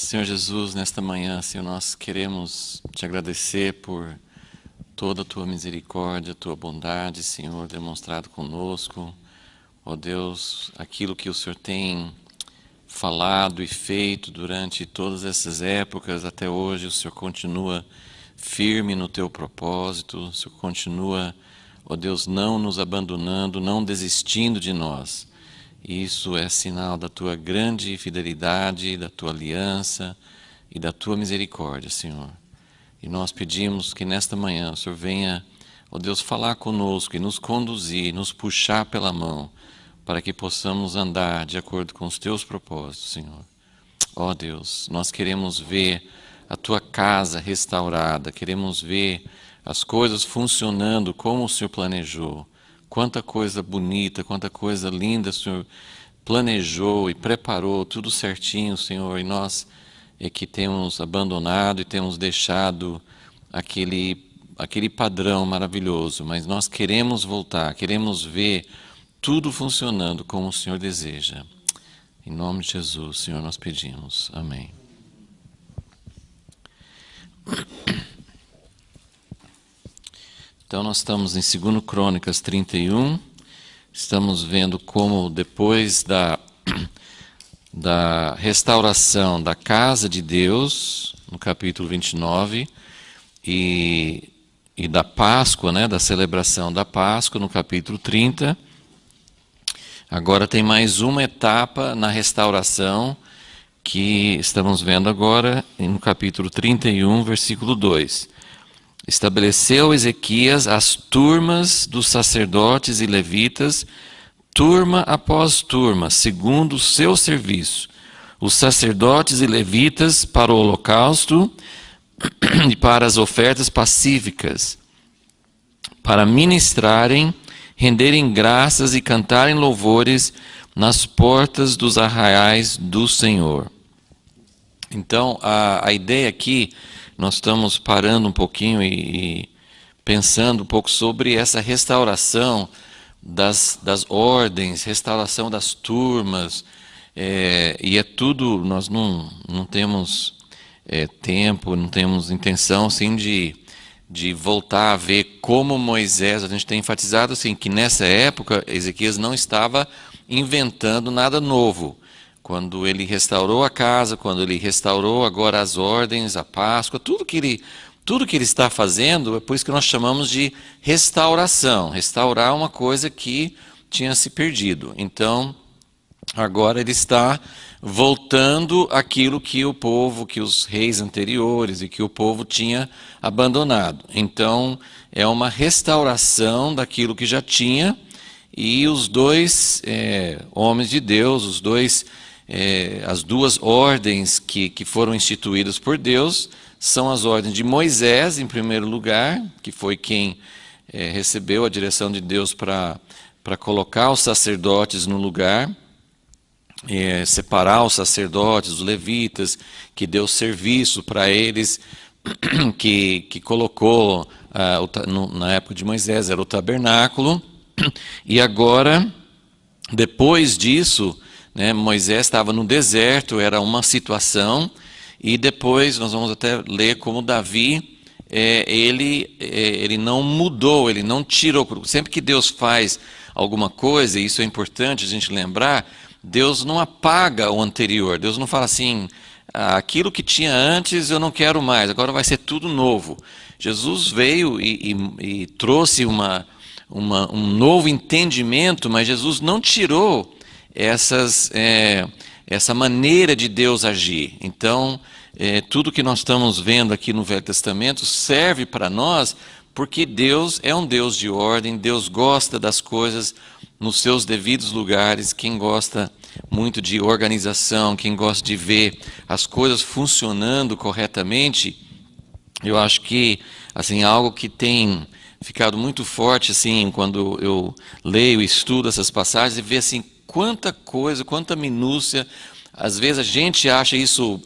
Senhor Jesus, nesta manhã, Senhor, nós queremos te agradecer por toda a tua misericórdia, a tua bondade, Senhor, demonstrado conosco. Ó Deus, aquilo que o Senhor tem falado e feito durante todas essas épocas até hoje, o Senhor continua firme no teu propósito, o Senhor continua, ó Deus, não nos abandonando, não desistindo de nós. Isso é sinal da tua grande fidelidade, da tua aliança e da tua misericórdia, Senhor. E nós pedimos que nesta manhã o Senhor venha, ó Deus, falar conosco e nos conduzir, nos puxar pela mão, para que possamos andar de acordo com os teus propósitos, Senhor. Ó Deus, nós queremos ver a tua casa restaurada, queremos ver as coisas funcionando como o Senhor planejou. Quanta coisa bonita, quanta coisa linda o Senhor planejou e preparou, tudo certinho, Senhor, e nós é que temos abandonado e temos deixado aquele padrão maravilhoso, mas nós queremos voltar, queremos ver tudo funcionando como o Senhor deseja. Em nome de Jesus, Senhor, nós pedimos. Amém. Então nós estamos em 2 Crônicas 31, estamos vendo como depois da restauração da casa de Deus, no capítulo 29, e da Páscoa, né, da celebração da Páscoa, no capítulo 30, agora tem mais uma etapa na restauração, que estamos vendo agora no capítulo 31, versículo 2. Estabeleceu Ezequias as turmas dos sacerdotes e levitas, turma após turma, segundo o seu serviço. Os sacerdotes e levitas para o holocausto e para as ofertas pacíficas, para ministrarem, renderem graças e cantarem louvores nas portas dos arraiais do Senhor. Então, a ideia aqui, nós estamos parando um pouquinho e pensando um pouco sobre essa restauração das ordens, restauração das turmas, e é tudo, nós não temos tempo, não temos intenção assim, de voltar a ver como Moisés, a gente tem enfatizado assim, que nessa época Ezequias não estava inventando nada novo. Quando ele restaurou a casa, quando ele restaurou agora as ordens, a Páscoa, tudo que ele está fazendo, é por isso que nós chamamos de restauração. Restaurar uma coisa que tinha se perdido. Então, agora ele está voltando aquilo que o povo, que os reis anteriores e que o povo tinha abandonado. Então, é uma restauração daquilo que já tinha, e os dois homens de Deus, as duas ordens que foram instituídas por Deus, são as ordens de Moisés, em primeiro lugar, que foi quem recebeu a direção de Deus para colocar os sacerdotes no lugar, separar os sacerdotes, os levitas, que deu serviço para eles, que colocou, na época de Moisés, era o tabernáculo. E agora, depois disso, né, Moisés estava no deserto, era uma situação, e depois nós vamos até ler como Davi, ele não mudou, ele não tirou. Sempre que Deus faz alguma coisa, e isso é importante a gente lembrar, Deus não apaga o anterior, Deus não fala assim, aquilo que tinha antes eu não quero mais, agora vai ser tudo novo. Jesus veio e trouxe um novo entendimento, mas Jesus não tirou essa maneira de Deus agir. Então, tudo que nós estamos vendo aqui no Velho Testamento serve para nós, porque Deus é um Deus de ordem, Deus gosta das coisas nos seus devidos lugares. Quem gosta muito de organização, quem gosta de ver as coisas funcionando corretamente, eu acho que assim, algo que tem ficado muito forte assim, quando eu leio e estudo essas passagens, e ver assim, quanta coisa, quanta minúcia. Às vezes a gente acha isso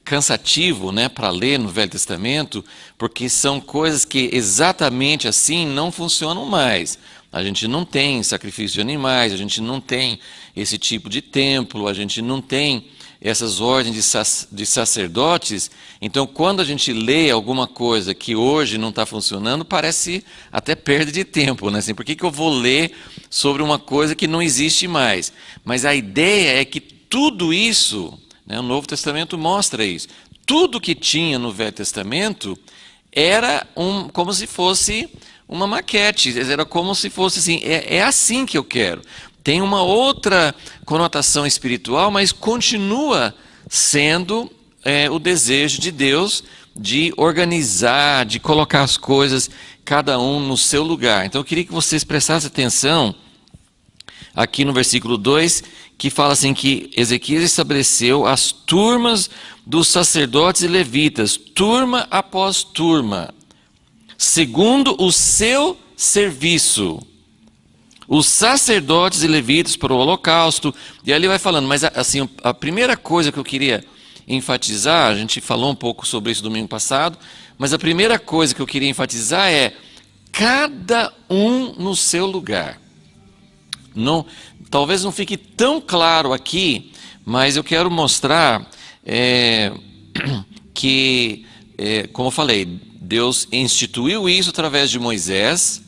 cansativo, né, para ler no Velho Testamento, porque são coisas que exatamente assim não funcionam mais. A gente não tem sacrifício de animais, a gente não tem esse tipo de templo, a gente não tem essas ordens de sacerdotes, então quando a gente lê alguma coisa que hoje não está funcionando, parece até perda de tempo, né? Assim, por que eu vou ler sobre uma coisa que não existe mais? Mas a ideia é que tudo isso, né, o Novo Testamento mostra isso, tudo que tinha no Velho Testamento era como se fosse uma maquete, era como se fosse assim, é assim que eu quero. Tem uma outra conotação espiritual, mas continua sendo o desejo de Deus de organizar, de colocar as coisas, cada um no seu lugar. Então eu queria que vocês prestassem atenção aqui no versículo 2, que fala assim que Ezequias estabeleceu as turmas dos sacerdotes e levitas, turma após turma, segundo o seu serviço. Os sacerdotes e levitas para o holocausto, e ali vai falando, mas assim, a primeira coisa que eu queria enfatizar, a gente falou um pouco sobre isso domingo passado, mas a primeira coisa que eu queria enfatizar é cada um no seu lugar. Não, talvez não fique tão claro aqui, mas eu quero mostrar que, como eu falei, Deus instituiu isso através de Moisés.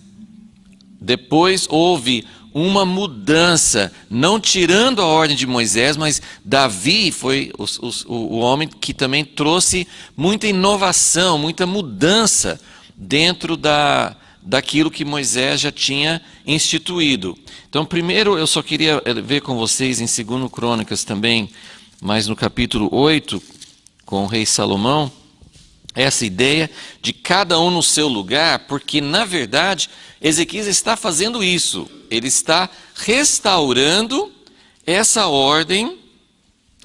Depois houve uma mudança, não tirando a ordem de Moisés, mas Davi foi o homem que também trouxe muita inovação, muita mudança dentro daquilo que Moisés já tinha instituído. Então, primeiro eu só queria ver com vocês em 2 Crônicas também, mas no capítulo 8, com o rei Salomão, essa ideia de cada um no seu lugar, porque na verdade Ezequias está fazendo isso, ele está restaurando essa ordem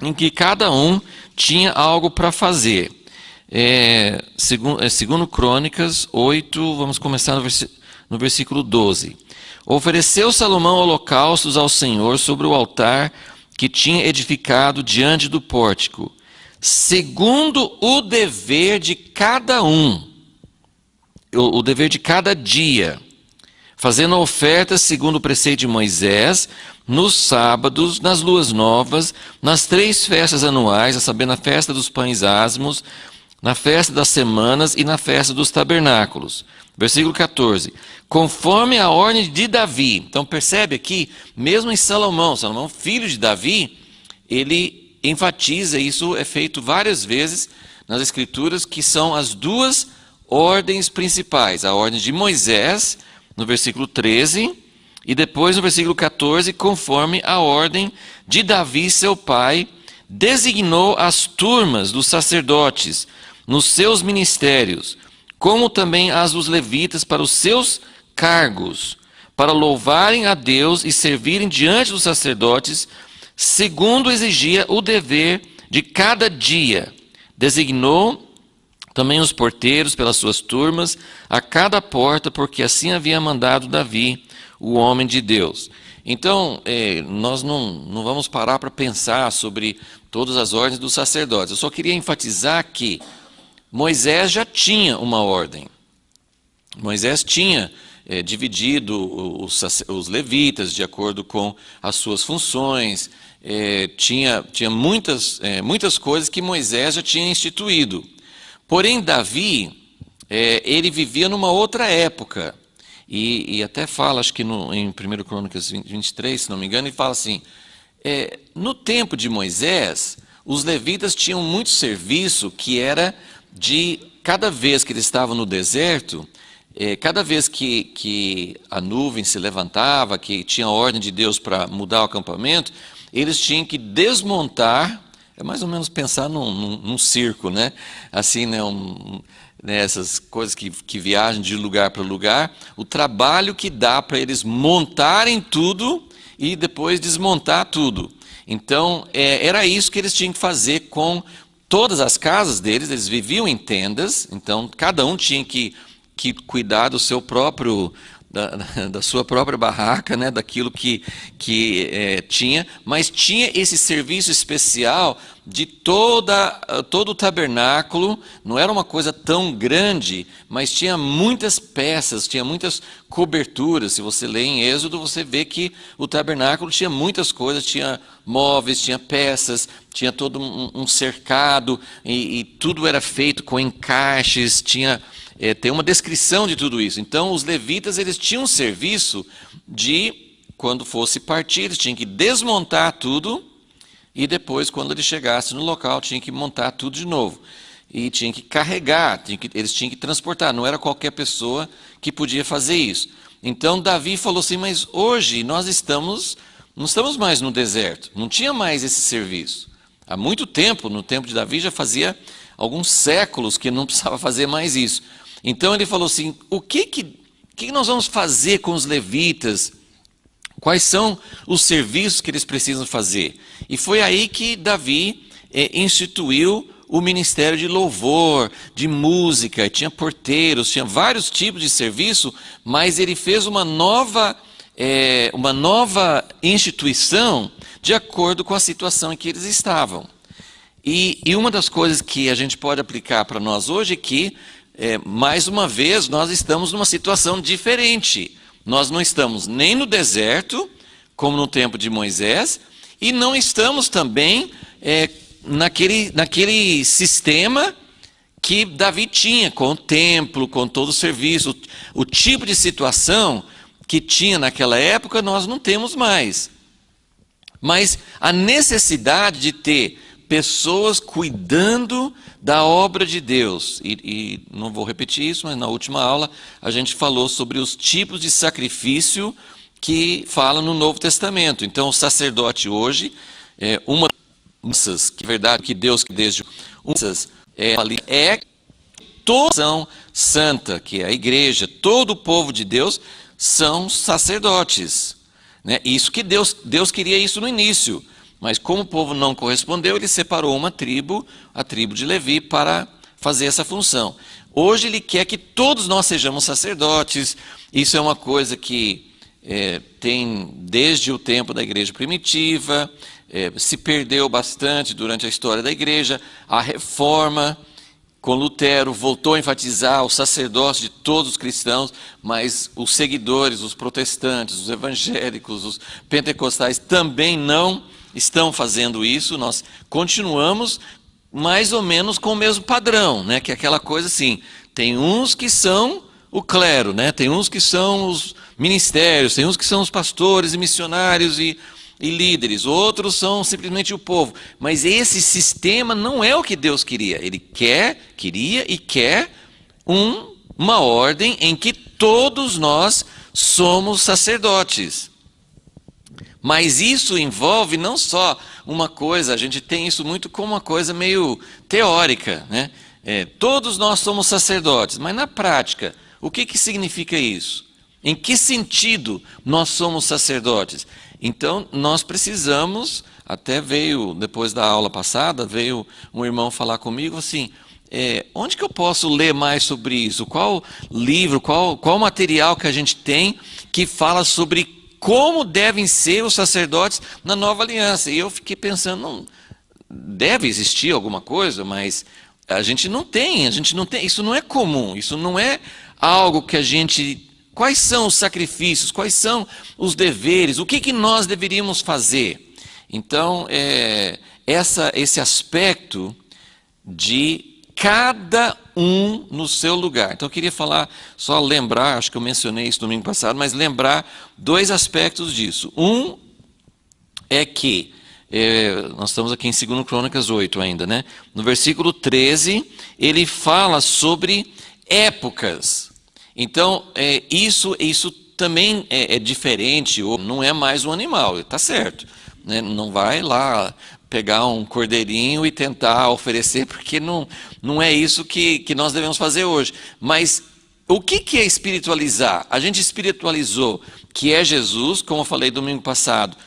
em que cada um tinha algo para fazer. Segundo Crônicas 8, vamos começar no versículo 12. Ofereceu Salomão holocaustos ao Senhor sobre o altar que tinha edificado diante do pórtico, segundo o dever de cada um, o dever de cada dia, fazendo ofertas segundo o preceito de Moisés, nos sábados, nas luas novas, nas 3 festas anuais, a saber, na festa dos pães asmos, na festa das semanas e na festa dos tabernáculos. Versículo 14. Conforme a ordem de Davi. Então percebe aqui, mesmo em Salomão, filho de Davi, ele enfatiza, isso é feito várias vezes nas Escrituras, que são as 2 ordens principais. A ordem de Moisés, no versículo 13, e depois no versículo 14, conforme a ordem de Davi, seu pai, designou as turmas dos sacerdotes nos seus ministérios, como também as dos levitas para os seus cargos, para louvarem a Deus e servirem diante dos sacerdotes, segundo exigia o dever de cada dia. Designou também os porteiros pelas suas turmas, a cada porta, porque assim havia mandado Davi, o homem de Deus. Então, nós não vamos parar para pensar sobre todas as ordens dos sacerdotes. Eu só queria enfatizar que Moisés já tinha uma ordem. Moisés tinha dividido os levitas de acordo com as suas funções, tinha muitas coisas que Moisés já tinha instituído. Porém, Davi, ele vivia numa outra época, e até fala, acho que em 1 Crônicas 23, se não me engano, ele fala assim, no tempo de Moisés, os levitas tinham muito serviço que era de, cada vez que eles estavam no deserto, cada vez que a nuvem se levantava, que tinha a ordem de Deus para mudar o acampamento, eles tinham que desmontar, é mais ou menos pensar num circo, né? Assim, né? Essas coisas que viajam de lugar para lugar, o trabalho que dá para eles montarem tudo e depois desmontar tudo. Então, era isso que eles tinham que fazer com todas as casas deles. Eles viviam em tendas, então cada um tinha que cuidar do seu próprio, da sua própria barraca, né, daquilo que tinha, mas tinha esse serviço especial de todo o tabernáculo. Não era uma coisa tão grande, mas tinha muitas peças, tinha muitas coberturas. Se você lê em Êxodo, você vê que o tabernáculo tinha muitas coisas, tinha móveis, tinha peças, tinha todo um cercado, e tudo era feito com encaixes, tem uma descrição de tudo isso. Então, os levitas, eles tinham um serviço de, quando fosse partir, eles tinham que desmontar tudo, e depois, quando ele chegasse no local, tinha que montar tudo de novo. E tinha que carregar, eles tinham que transportar. Não era qualquer pessoa que podia fazer isso. Então, Davi falou assim, mas hoje nós não estamos mais no deserto. Não tinha mais esse serviço. Há muito tempo, no tempo de Davi, já fazia alguns séculos que não precisava fazer mais isso. Então, ele falou assim, o que nós vamos fazer com os levitas? Quais são os serviços que eles precisam fazer? E foi aí que Davi instituiu o ministério de louvor, de música, tinha porteiros, tinha vários tipos de serviço, mas ele fez uma nova instituição de acordo com a situação em que eles estavam. E uma das coisas que a gente pode aplicar para nós hoje é que, mais uma vez, nós estamos numa situação diferente. Nós não estamos nem no deserto, como no tempo de Moisés, e não estamos também naquele sistema que Davi tinha, com o templo, com todo o serviço. O tipo de situação que tinha naquela época, nós não temos mais. Mas a necessidade de ter pessoas cuidando da obra de Deus, e não vou repetir isso, mas na última aula a gente falou sobre os tipos de sacrifício que fala no Novo Testamento. Então o sacerdote hoje, uma das que é verdade que Deus desde toda a nação santa, que é a igreja, todo o povo de Deus são sacerdotes, né? Isso que Deus queria isso no início. Mas como o povo não correspondeu, ele separou uma tribo, a tribo de Levi, para fazer essa função. Hoje ele quer que todos nós sejamos sacerdotes. Isso é uma coisa que tem desde o tempo da igreja primitiva, se perdeu bastante durante a história da igreja. A reforma, com Lutero, voltou a enfatizar o sacerdócio de todos os cristãos, mas os seguidores, os protestantes, os evangélicos, os pentecostais também não estão fazendo isso. Nós continuamos mais ou menos com o mesmo padrão, né? Que é aquela coisa assim, tem uns que são o clero, né? Tem uns que são os ministérios, tem uns que são os pastores e missionários e líderes, outros são simplesmente o povo. Mas esse sistema não é o que Deus queria. Ele queria e quer uma ordem em que todos nós somos sacerdotes. Mas isso envolve não só uma coisa, a gente tem isso muito como uma coisa meio teórica, né? Todos nós somos sacerdotes, mas na prática, o que significa isso? Em que sentido nós somos sacerdotes? Então, nós precisamos, até veio, depois da aula passada, veio um irmão falar comigo assim, onde que eu posso ler mais sobre isso? Qual livro, qual material que a gente tem que fala sobre como devem ser os sacerdotes na nova aliança? E eu fiquei pensando, não, deve existir alguma coisa, mas a gente não tem, isso não é comum, isso não é algo que a gente... Quais são os sacrifícios, quais são os deveres, o que nós deveríamos fazer? Então, esse aspecto de cada um no seu lugar. Então eu queria só lembrar, acho que eu mencionei isso no domingo passado, mas lembrar dois aspectos disso. Um é que, nós estamos aqui em 2 Crônicas 8 ainda, né? No versículo 13, ele fala sobre épocas. Então, isso também é diferente, ou não é mais um animal, está certo, né? Não vai lá pegar um cordeirinho e tentar oferecer, porque não é isso que nós devemos fazer hoje. Mas o que é espiritualizar? A gente espiritualizou que é Jesus, como eu falei domingo passado.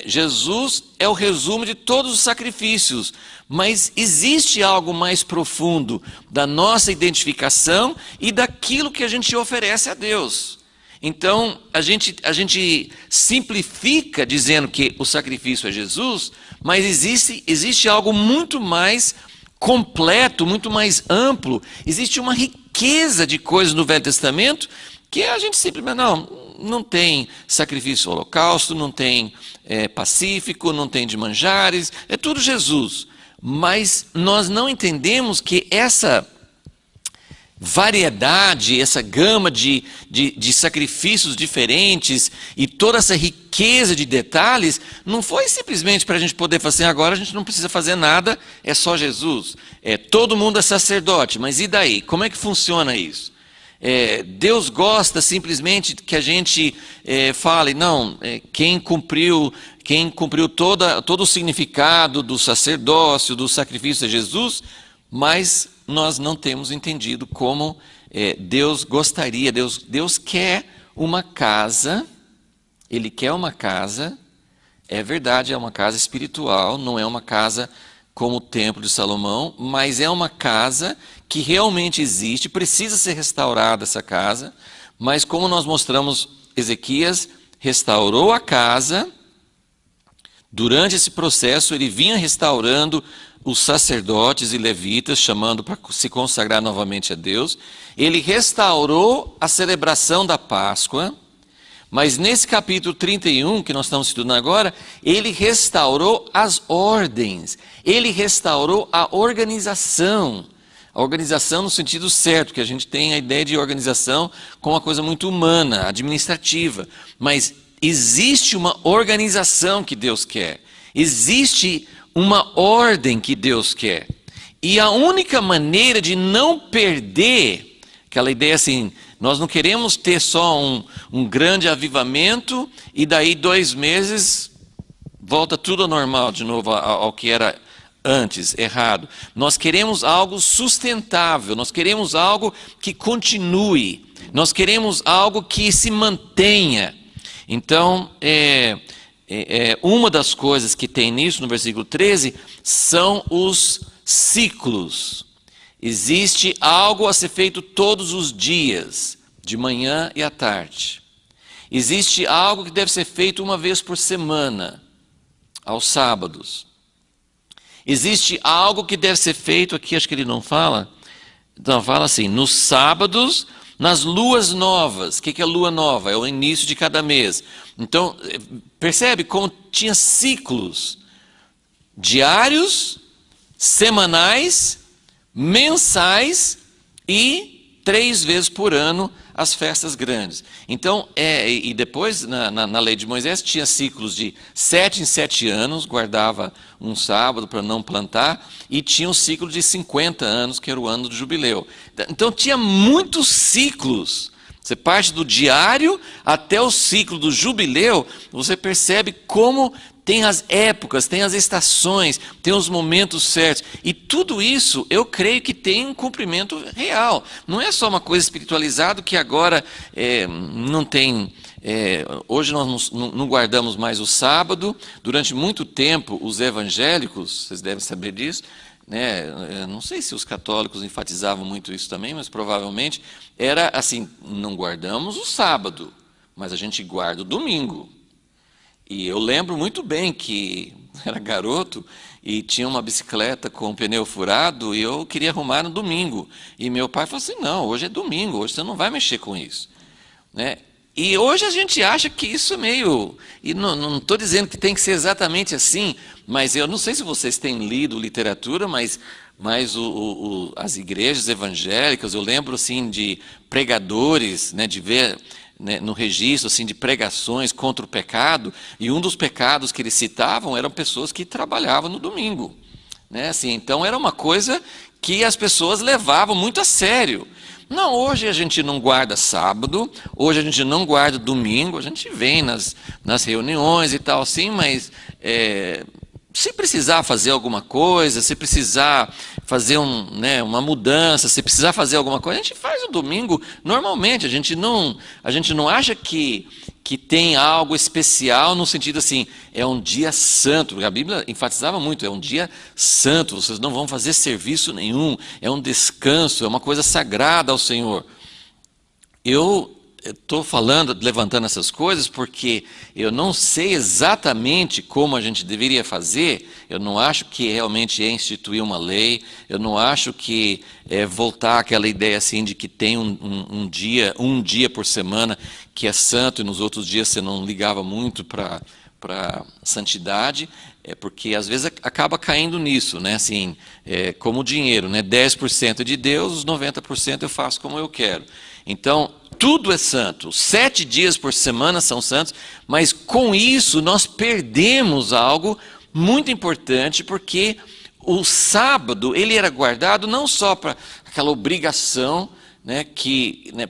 Jesus é o resumo de todos os sacrifícios, mas existe algo mais profundo da nossa identificação e daquilo que a gente oferece a Deus. Então, a gente simplifica dizendo que o sacrifício é Jesus, mas existe algo muito mais completo, muito mais amplo. Existe uma riqueza de coisas no Velho Testamento que a gente simplesmente não tem sacrifício holocausto, não tem pacífico, não tem de manjares, é tudo Jesus. Mas nós não entendemos que essa variedade, essa gama de sacrifícios diferentes e toda essa riqueza de detalhes, não foi simplesmente para a gente poder fazer agora, a gente não precisa fazer nada, é só Jesus. Todo mundo é sacerdote, mas e daí? Como é que funciona isso? Deus gosta simplesmente que a gente fale, não, quem cumpriu todo o significado do sacerdócio, do sacrifício é Jesus, mas nós não temos entendido como Deus gostaria, Deus quer uma casa, Ele quer uma casa, é verdade, é uma casa espiritual, não é uma casa como o Templo de Salomão, mas é uma casa que realmente existe, precisa ser restaurada essa casa, mas como nós mostramos, Ezequias restaurou a casa. Durante esse processo, ele vinha restaurando os sacerdotes e levitas, chamando para se consagrar novamente a Deus. Ele restaurou a celebração da Páscoa, mas nesse capítulo 31, que nós estamos estudando agora, ele restaurou as ordens, ele restaurou a organização no sentido certo, que a gente tem a ideia de organização como uma coisa muito humana, administrativa, mas existe uma organização que Deus quer, existe uma ordem que Deus quer, e a única maneira de não perder, aquela ideia assim, nós não queremos ter só um grande avivamento, e daí 2 meses volta tudo ao normal de novo, ao que era antes, errado. Nós queremos algo sustentável, nós queremos algo que continue, nós queremos algo que se mantenha. Então, uma das coisas que tem nisso, no versículo 13, são os ciclos. Existe algo a ser feito todos os dias, de manhã e à tarde. Existe algo que deve ser feito uma vez por semana, aos sábados. Existe algo que deve ser feito, aqui acho que ele não fala, então fala assim, nos sábados, nas luas novas. O que é lua nova? É o início de cada mês. Então, percebe como tinha ciclos diários, semanais, mensais e 3 vezes por ano as festas grandes. Então, e depois na lei de Moisés tinha ciclos de 7 em 7 anos, guardava um sábado para não plantar, e tinha um ciclo de 50 anos, que era o ano do jubileu. Então tinha muitos ciclos. Você parte do diário até o ciclo do jubileu, você percebe como tem as épocas, tem as estações, tem os momentos certos. E tudo isso, eu creio que tem um cumprimento real. Não é só uma coisa espiritualizada que agora não tem... hoje nós não guardamos mais o sábado. Durante muito tempo, os evangélicos, vocês devem saber disso, né? Não sei se os católicos enfatizavam muito isso também, mas provavelmente era assim, não guardamos o sábado, mas a gente guarda o domingo. E eu lembro muito bem que era garoto e tinha uma bicicleta com o pneu furado e eu queria arrumar no domingo. E meu pai falou assim, não, hoje é domingo, hoje você não vai mexer com isso, né? E hoje a gente acha que isso é meio... E não estou dizendo que tem que ser exatamente assim, mas eu não sei se vocês têm lido literatura, mas as igrejas evangélicas, eu lembro assim de pregadores, né, de ver... né, no registro assim, de pregações contra o pecado, e um dos pecados que eles citavam eram pessoas que trabalhavam no domingo, né? Assim, então era uma coisa que as pessoas levavam muito a sério. Não, hoje a gente não guarda sábado, hoje a gente não guarda domingo, a gente vem nas reuniões e tal assim, mas se precisar fazer alguma coisa, se precisar fazer uma mudança, se precisar fazer alguma coisa, a gente faz o domingo normalmente. A gente não acha que tem algo especial no sentido assim, é um dia santo. A Bíblia enfatizava muito, é um dia santo, vocês não vão fazer serviço nenhum, é um descanso, é uma coisa sagrada ao Senhor. Eu estou falando, levantando essas coisas, porque eu não sei exatamente como a gente deveria fazer. Eu não acho que realmente é instituir uma lei. Eu não acho que é voltar àquela ideia assim de que tem um dia por semana que é santo e nos outros dias você não ligava muito para santidade, porque às vezes acaba caindo nisso, né? Assim, como o dinheiro, né? 10% de Deus, os 90% eu faço como eu quero. Então, tudo é santo. 7 dias por semana são santos, mas com isso nós perdemos algo muito importante, porque o sábado ele era guardado não só para aquela obrigação, né,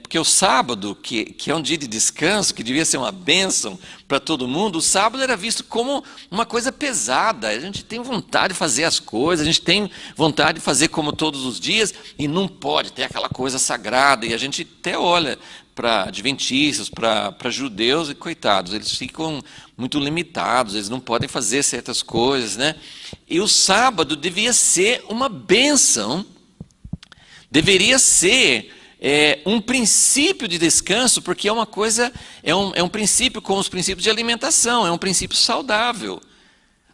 porque o sábado, que é um dia de descanso, que devia ser uma bênção para todo mundo, o sábado era visto como uma coisa pesada. A gente tem vontade de fazer as coisas, a gente tem vontade de fazer como todos os dias, e não pode ter aquela coisa sagrada. E a gente até olha para adventistas, para judeus, e coitados, eles ficam muito limitados, eles não podem fazer certas coisas, né? E o sábado devia ser uma bênção, deveria ser um princípio de descanso, porque é uma coisa, é um princípio como os princípios de alimentação, é um princípio saudável.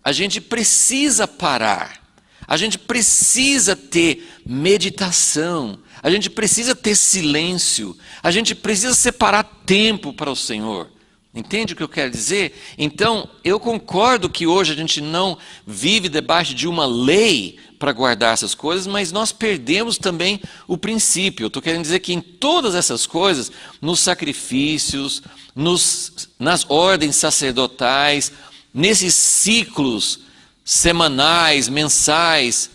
A gente precisa parar, a gente precisa ter meditação, a gente precisa ter silêncio, a gente precisa separar tempo para o Senhor. Entende o que eu quero dizer? Então, eu concordo que hoje a gente não vive debaixo de uma lei para guardar essas coisas, mas nós perdemos também o princípio. Eu estou querendo dizer que em todas essas coisas, nos sacrifícios, nas ordens sacerdotais, nesses ciclos semanais, mensais,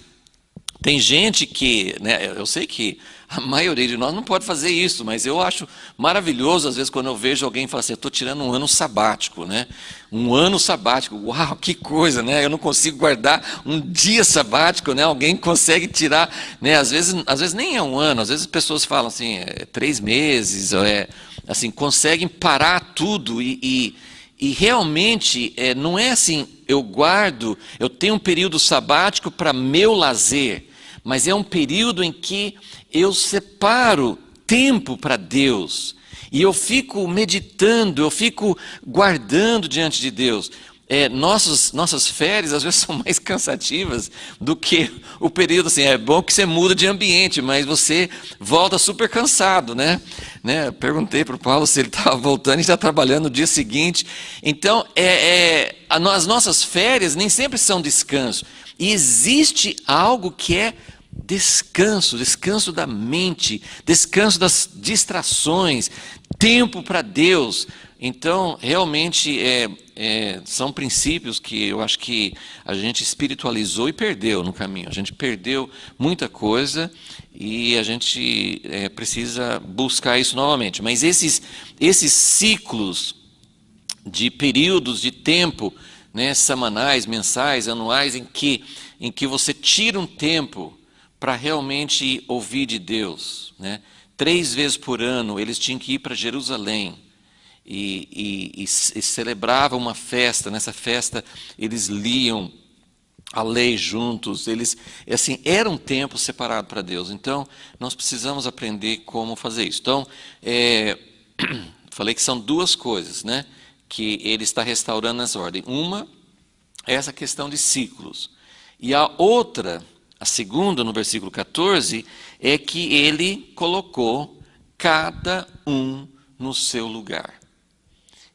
tem gente que, né, eu sei que a maioria de nós não pode fazer isso, mas eu acho maravilhoso, às vezes, quando eu vejo alguém falar assim, eu estou tirando um ano sabático, né? Um ano sabático, uau, que coisa, né? Eu não consigo guardar um dia sabático, né? Alguém consegue tirar, né? Às vezes nem é um ano, às vezes as pessoas falam assim, 3 meses, assim, conseguem parar tudo e realmente não é assim, eu tenho um período sabático para meu lazer, mas é um período em que eu separo tempo para Deus, e eu fico meditando, eu fico guardando diante de Deus. Nossas férias às vezes são mais cansativas do que o período, assim, é bom que você muda de ambiente, mas você volta super cansado, né? Perguntei para o Paulo se ele estava voltando e já trabalhando no dia seguinte. Então, as nossas férias nem sempre são descanso, e existe algo que é descanso da mente, descanso das distrações, tempo para Deus. Então, realmente, são princípios que eu acho que a gente espiritualizou e perdeu no caminho. A gente perdeu muita coisa e a gente precisa buscar isso novamente. Mas esses ciclos de períodos de tempo, né, semanais, mensais, anuais, em que você tira um tempo para realmente ouvir de Deus, né? 3 vezes por ano eles tinham que ir para Jerusalém e celebravam uma festa. Nessa festa eles liam a lei juntos, eles, assim, era um tempo separado para Deus. Então nós precisamos aprender como fazer isso. Então, falei que são 2 coisas, né, que ele está restaurando nessa ordem. Uma é essa questão de ciclos, e a outra, a segunda, no versículo 14, é que ele colocou cada um no seu lugar.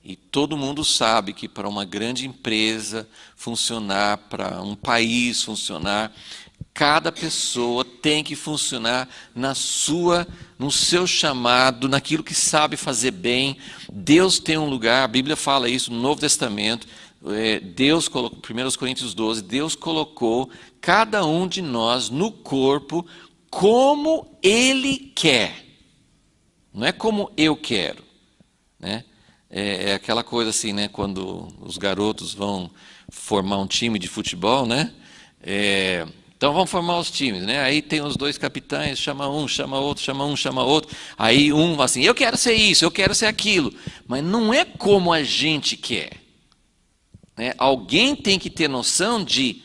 E todo mundo sabe que para uma grande empresa funcionar, para um país funcionar, cada pessoa tem que funcionar no seu chamado, naquilo que sabe fazer bem. Deus tem um lugar, a Bíblia fala isso no Novo Testamento. Deus colocou, 1 Coríntios 12, Deus colocou cada um de nós no corpo como Ele quer, não é como eu quero, né? É aquela coisa assim, né? Quando os garotos vão formar um time de futebol, né? Então vamos formar os times, né? Aí tem os 2 capitães, chama um, chama outro, chama um, chama outro. Aí um assim, eu quero ser isso, eu quero ser aquilo, mas não é como a gente quer. Alguém tem que ter noção de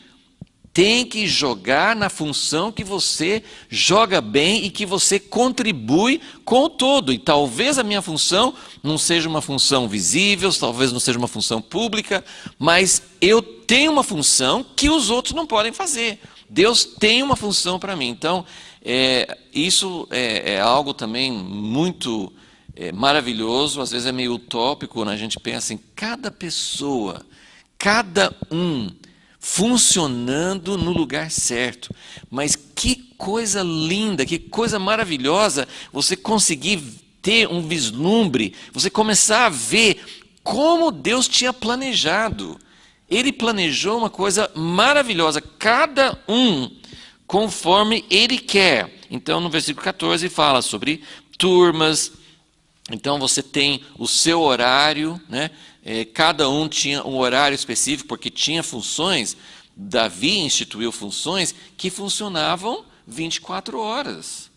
tem que jogar na função que você joga bem e que você contribui com o todo. E talvez a minha função não seja uma função visível, talvez não seja uma função pública, mas eu tenho uma função que os outros não podem fazer. Deus tem uma função para mim. Então, isso é algo também muito maravilhoso. Às vezes é meio utópico quando a gente pensa em cada pessoa, cada um funcionando no lugar certo. Mas que coisa linda, que coisa maravilhosa você conseguir ter um vislumbre, você começar a ver como Deus tinha planejado. Ele planejou uma coisa maravilhosa, cada um conforme Ele quer. Então, no versículo 14 fala sobre turmas. Então, você tem o seu horário, né? Cada um tinha um horário específico, porque tinha funções. Davi instituiu funções que funcionavam 24 horas.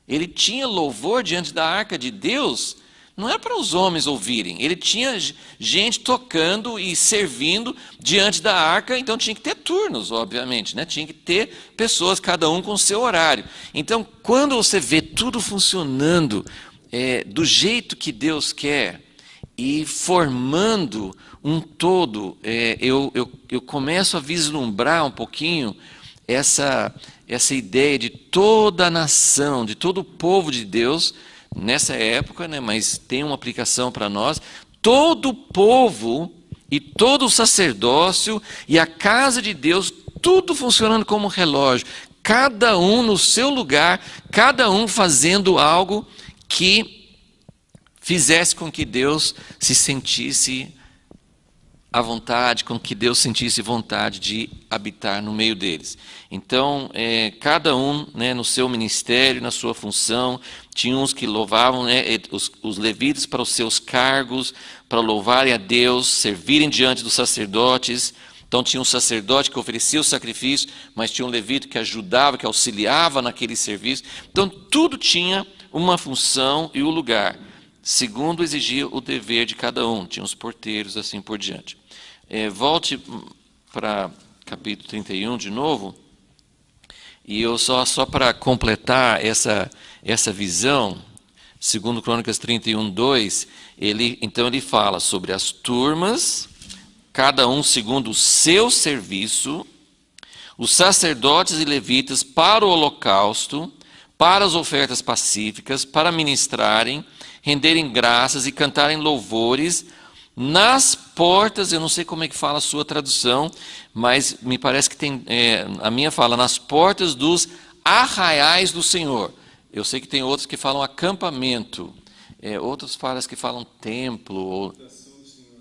Ele tinha louvor diante da arca de Deus, não era para os homens ouvirem. Ele tinha gente tocando e servindo diante da arca, então tinha que ter turnos, obviamente, né? Tinha que ter pessoas, cada um com o seu horário. Então, quando você vê tudo funcionando do jeito que Deus quer, e formando um todo, eu começo a vislumbrar um pouquinho essa ideia de toda a nação, de todo o povo de Deus, nessa época, né, mas tem uma aplicação para nós, todo o povo e todo o sacerdócio e a casa de Deus, tudo funcionando como um relógio, cada um no seu lugar, cada um fazendo algo que fizesse com que Deus se sentisse à vontade, com que Deus sentisse vontade de habitar no meio deles. Então, cada um, né, no seu ministério, na sua função, tinha uns que louvavam, né, os levitas para os seus cargos, para louvarem a Deus, servirem diante dos sacerdotes. Então tinha um sacerdote que oferecia o sacrifício, mas tinha um levita que ajudava, que auxiliava naquele serviço. Então tudo tinha uma função e um lugar, segundo exigia o dever de cada um. Tinha os porteiros, assim por diante. Volte para capítulo 31 de novo, e eu só para completar essa visão, segundo Crônicas 31, 2, então ele fala sobre as turmas, cada um segundo o seu serviço, os sacerdotes e levitas para o holocausto, para as ofertas pacíficas, para ministrarem, renderem graças e cantarem louvores nas portas. Eu não sei como é que fala a sua tradução, mas me parece que tem, a minha fala, nas portas dos arraiais do Senhor. Eu sei que tem outros que falam acampamento, outros que falam templo, ou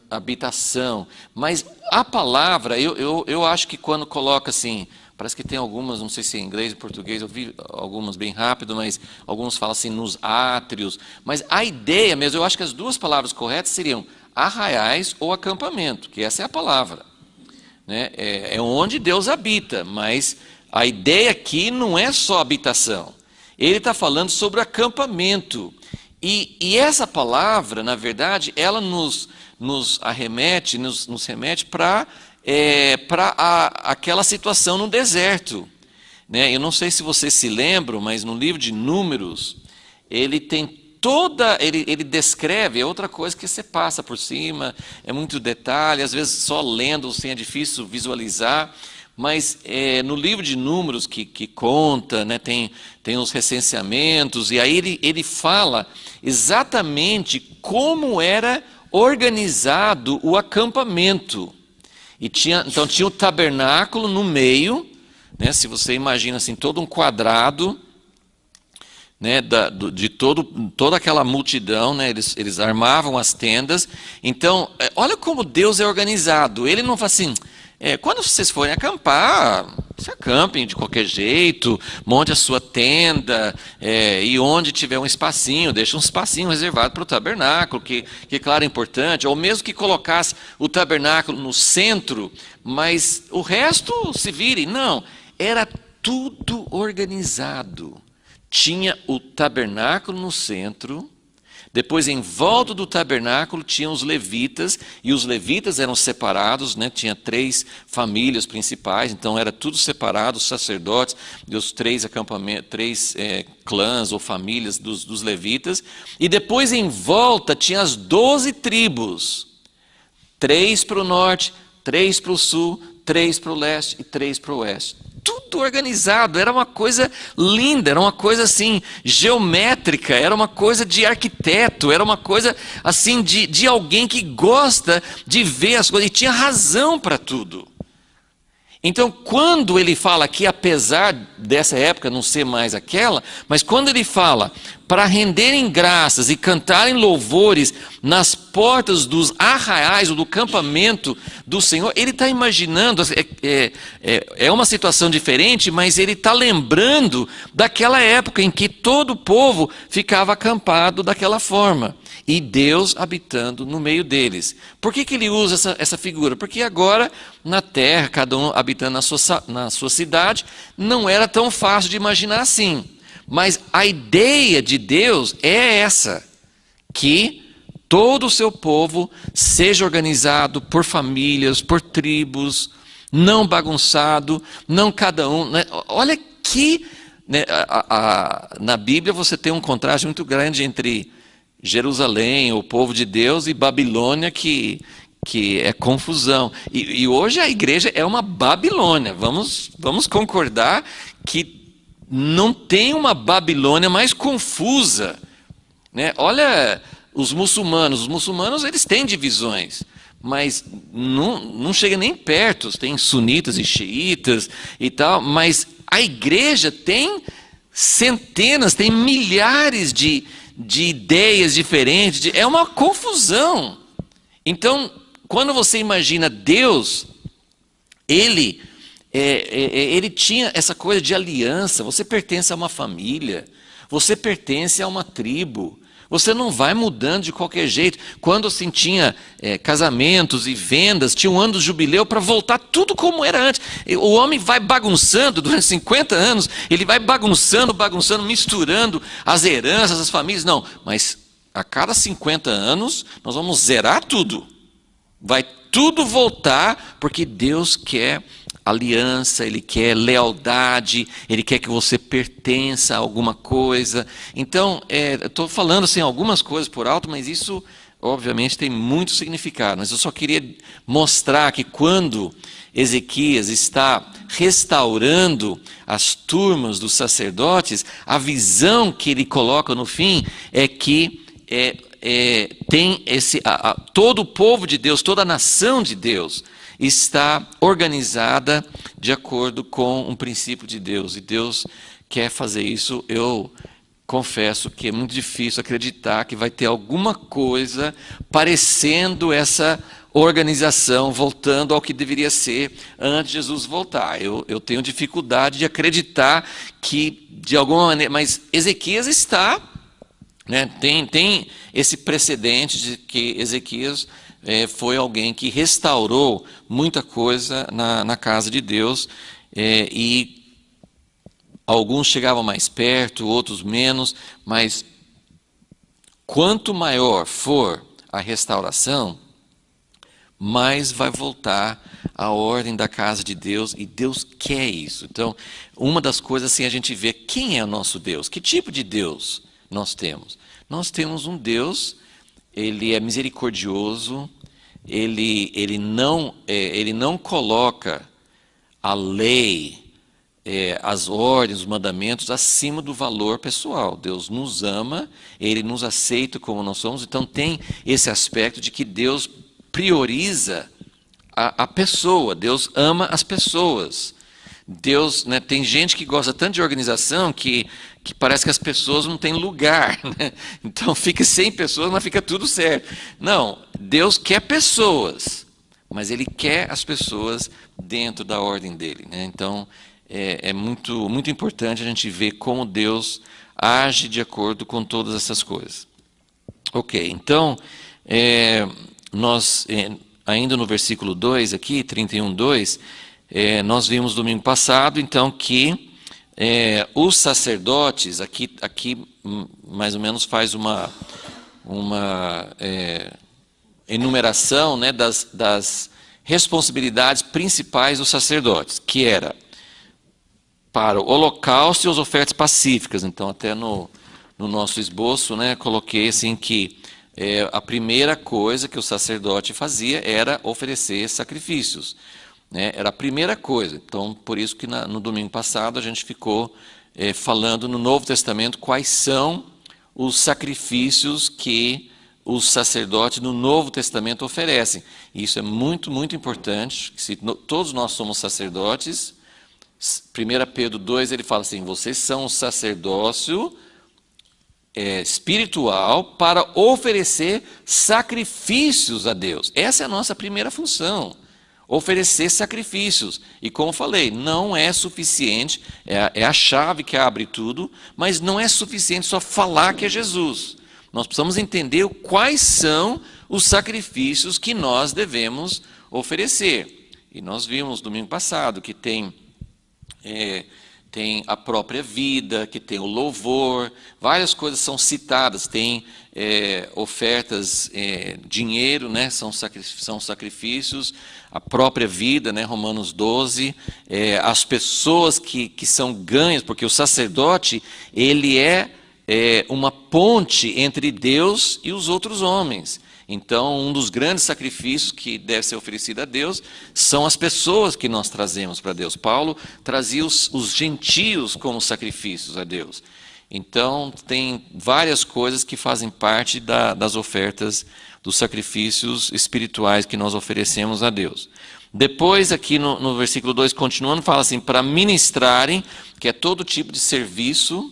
habitação. Mas a palavra, eu acho que quando coloca assim, parece que tem algumas, não sei se é em inglês ou português, eu vi algumas bem rápido, mas alguns falam assim, nos átrios. Mas a ideia mesmo, eu acho que as duas palavras corretas seriam arraiais ou acampamento, que essa é a palavra, né? É onde Deus habita, mas a ideia aqui não é só habitação. Ele está falando sobre acampamento. E essa palavra, na verdade, ela nos remete para aquela situação no deserto, né? Eu não sei se vocês se lembram, mas no livro de Números, ele tem ele descreve, é outra coisa que você passa por cima, é muito detalhe, às vezes só lendo assim é difícil visualizar, mas no livro de Números que conta, né, tem os recenseamentos, e aí ele fala exatamente como era organizado o acampamento. Então tinha o tabernáculo no meio, né, se você imagina assim, todo um quadrado, né, de toda aquela multidão, né, eles armavam as tendas. Então, olha como Deus é organizado. Ele não fala assim, quando vocês forem acampar, se acampem de qualquer jeito, monte a sua tenda, e onde tiver um espacinho, deixa um espacinho reservado para o tabernáculo, que claro, é importante, ou mesmo que colocasse o tabernáculo no centro, mas o resto se vire. Não, era tudo organizado. Tinha o tabernáculo no centro, Depois, em volta do tabernáculo, tinham os levitas, e os levitas eram separados, né? Tinha 3 famílias principais, então era tudo separado, os sacerdotes, e os 3 acampamentos, 3 clãs ou famílias dos levitas. E depois, em volta, tinha as 12 tribos, 3 para o norte, 3 para o sul, 3 para o leste e 3 para o oeste. Tudo organizado, era uma coisa linda, era uma coisa assim, geométrica, era uma coisa de arquiteto, era uma coisa assim de alguém que gosta de ver as coisas, e tinha razão para tudo. Então, quando ele fala aqui, apesar dessa época não ser mais aquela, mas quando ele fala para renderem graças e cantarem louvores nas portas dos arraiais ou do campamento do Senhor, ele está imaginando, é uma situação diferente, mas ele está lembrando daquela época em que todo o povo ficava acampado daquela forma. E Deus habitando no meio deles. Por que ele usa essa figura? Porque agora, na terra, cada um habitando na sua cidade, não era tão fácil de imaginar assim. Mas a ideia de Deus é essa, que todo o seu povo seja organizado por famílias, por tribos, não bagunçado, não cada um. Né? Olha que, né, na Bíblia você tem um contraste muito grande entre Jerusalém, o povo de Deus, e Babilônia, que é confusão. E hoje a igreja é uma Babilônia. Vamos concordar que não tem uma Babilônia mais confusa. Né? Olha os muçulmanos eles têm divisões, mas não chega nem perto. Tem sunitas e xiitas e tal, mas a igreja tem centenas, tem milhares de ideias diferentes, é uma confusão. Então, quando você imagina Deus, ele tinha essa coisa de aliança. Você pertence a uma família, você pertence a uma tribo, você não vai mudando de qualquer jeito. Quando assim tinha casamentos e vendas, tinha um ano do jubileu para voltar tudo como era antes. O homem vai bagunçando durante 50 anos, ele vai bagunçando, misturando as heranças, as famílias. Não, mas a cada 50 anos nós vamos zerar tudo. Vai tudo voltar, porque Deus quer aliança, Ele quer lealdade, Ele quer que você pertença a alguma coisa. Então, estou falando assim, algumas coisas por alto, mas isso obviamente tem muito significado. Mas eu só queria mostrar que quando Ezequias está restaurando as turmas dos sacerdotes, a visão que ele coloca no fim é que tem todo o povo de Deus, toda a nação de Deus está organizada de acordo com um princípio de Deus, e Deus quer fazer isso. Eu confesso que é muito difícil acreditar que vai ter alguma coisa parecendo essa organização voltando ao que deveria ser antes de Jesus voltar. Eu tenho dificuldade de acreditar que de alguma maneira, mas Ezequias está, né, tem esse precedente de que Ezequias foi alguém que restaurou muita coisa na casa de Deus, e alguns chegavam mais perto, outros menos, mas quanto maior for a restauração, mais vai voltar a ordem da casa de Deus, e Deus quer isso. Então, uma das coisas assim, a gente vê quem é o nosso Deus, que tipo de Deus nós temos. Nós temos um Deus, Ele é misericordioso, ele não coloca a lei, as ordens, os mandamentos acima do valor pessoal. Deus nos ama, Ele nos aceita como nós somos, então tem esse aspecto de que Deus prioriza a pessoa, Deus ama as pessoas. Deus, né, tem gente que gosta tanto de organização que parece que as pessoas não têm lugar, né? Então fica 100 pessoas, mas fica tudo certo. Não, Deus quer pessoas, mas Ele quer as pessoas dentro da ordem dEle, né? Então é muito, muito importante a gente ver como Deus age de acordo com todas essas coisas. Ok, então nós ainda no versículo 2 aqui, 31:2, nós vimos domingo passado, então, que os sacerdotes, aqui mais ou menos faz enumeração, né, das responsabilidades principais dos sacerdotes, que era para o holocausto e as ofertas pacíficas. Então, até no nosso esboço, né, coloquei assim que a primeira coisa que o sacerdote fazia era oferecer sacrifícios, né? Era a primeira coisa. Então, por isso que no domingo passado a gente ficou falando no Novo Testamento quais são os sacrifícios que os sacerdotes no Novo Testamento oferecem. E isso é muito, muito importante. Se todos nós somos sacerdotes, 1 Pedro 2, ele fala assim, vocês são um sacerdócio espiritual para oferecer sacrifícios a Deus. Essa é a nossa primeira função, oferecer sacrifícios. E como falei, não é suficiente, é a chave que abre tudo, mas não é suficiente só falar que é Jesus. Nós precisamos entender quais são os sacrifícios que nós devemos oferecer. E nós vimos domingo passado que tem a própria vida, que tem o louvor, várias coisas são citadas, tem ofertas, dinheiro, né, são sacrifícios, a própria vida, né, Romanos 12, as pessoas que são ganhas, porque o sacerdote, ele é uma ponte entre Deus e os outros homens. Então, um dos grandes sacrifícios que deve ser oferecido a Deus são as pessoas que nós trazemos para Deus. Paulo trazia os gentios como sacrifícios a Deus. Então, tem várias coisas que fazem parte das ofertas, dos sacrifícios espirituais que nós oferecemos a Deus. Depois, aqui no versículo 2, continuando, fala assim, para ministrarem, que é todo tipo de serviço,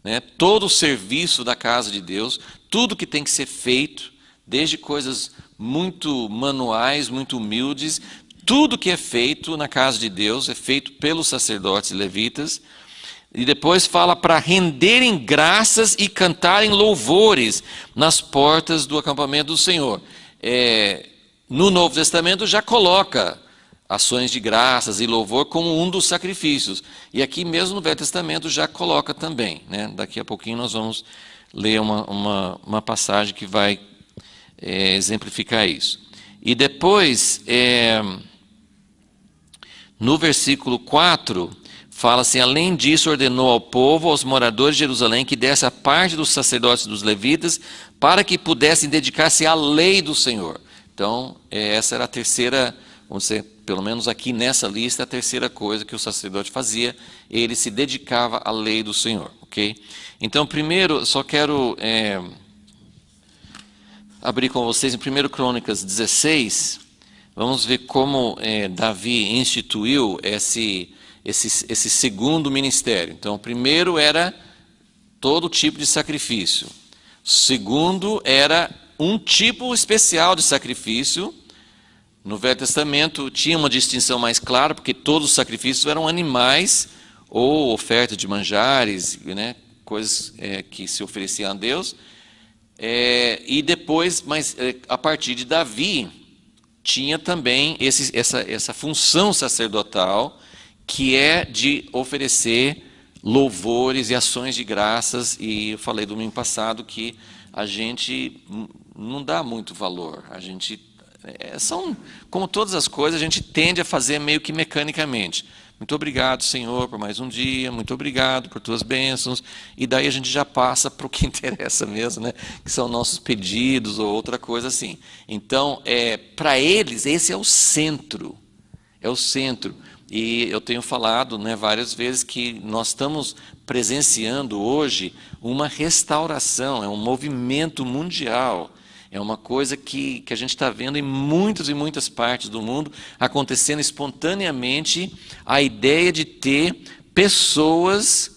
né, todo o serviço da casa de Deus, tudo que tem que ser feito, desde coisas muito manuais, muito humildes, tudo que é feito na casa de Deus é feito pelos sacerdotes e levitas. E depois fala para renderem graças e cantarem louvores nas portas do acampamento do Senhor. No Novo Testamento já coloca ações de graças e louvor como um dos sacrifícios. E aqui mesmo no Velho Testamento já coloca também, né? Daqui a pouquinho nós vamos ler uma passagem que vai exemplificar isso. E depois, no versículo 4, fala assim, além disso ordenou ao povo, aos moradores de Jerusalém, que desse a parte dos sacerdotes e dos levitas, para que pudessem dedicar-se à lei do Senhor. Então, essa era a terceira, vamos dizer, pelo menos aqui nessa lista, a terceira coisa que o sacerdote fazia, ele se dedicava à lei do Senhor, ok? Então, primeiro, só quero abrir com vocês em 1 Crônicas 16, vamos ver como Davi instituiu esse segundo ministério. Então, o primeiro era todo tipo de sacrifício. O segundo era um tipo especial de sacrifício. No Velho Testamento tinha uma distinção mais clara, porque todos os sacrifícios eram animais ou oferta de manjares, né, coisas que se ofereciam a Deus. E depois, mas a partir de Davi, tinha também essa função sacerdotal, que é de oferecer louvores e ações de graças. E eu falei domingo passado que a gente não dá muito valor, a gente como todas as coisas, a gente tende a fazer meio que mecanicamente. Muito obrigado, Senhor, por mais um dia, muito obrigado por tuas bênçãos. E daí a gente já passa para o que interessa mesmo, né? Que são nossos pedidos ou outra coisa assim. Então, para eles, esse é o centro. É o centro. E eu tenho falado, né, várias vezes que nós estamos presenciando hoje uma restauração, é um movimento mundial. É uma coisa que a gente está vendo em muitas e muitas partes do mundo, acontecendo espontaneamente, a ideia de ter pessoas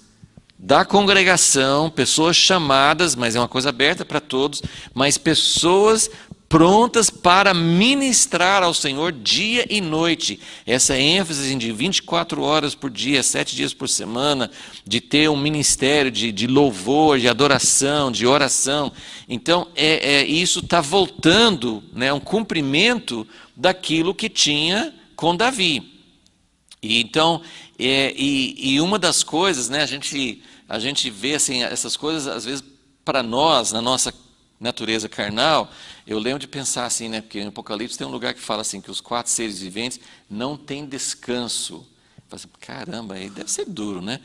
da congregação, pessoas chamadas, mas é uma coisa aberta para todos, mas pessoas prontas para ministrar ao Senhor dia e noite. Essa ênfase de 24 horas por dia, 7 dias por semana, de ter um ministério de louvor, de adoração, de oração. Então, isso está voltando, né, um cumprimento daquilo que tinha com Davi. E então, uma das coisas, né, a gente vê assim, essas coisas, às vezes, para nós, na nossa natureza carnal, eu lembro de pensar assim, né? Porque no Apocalipse tem um lugar que fala assim, que os 4 seres viventes não têm descanso. Assim, caramba, aí deve ser duro, né?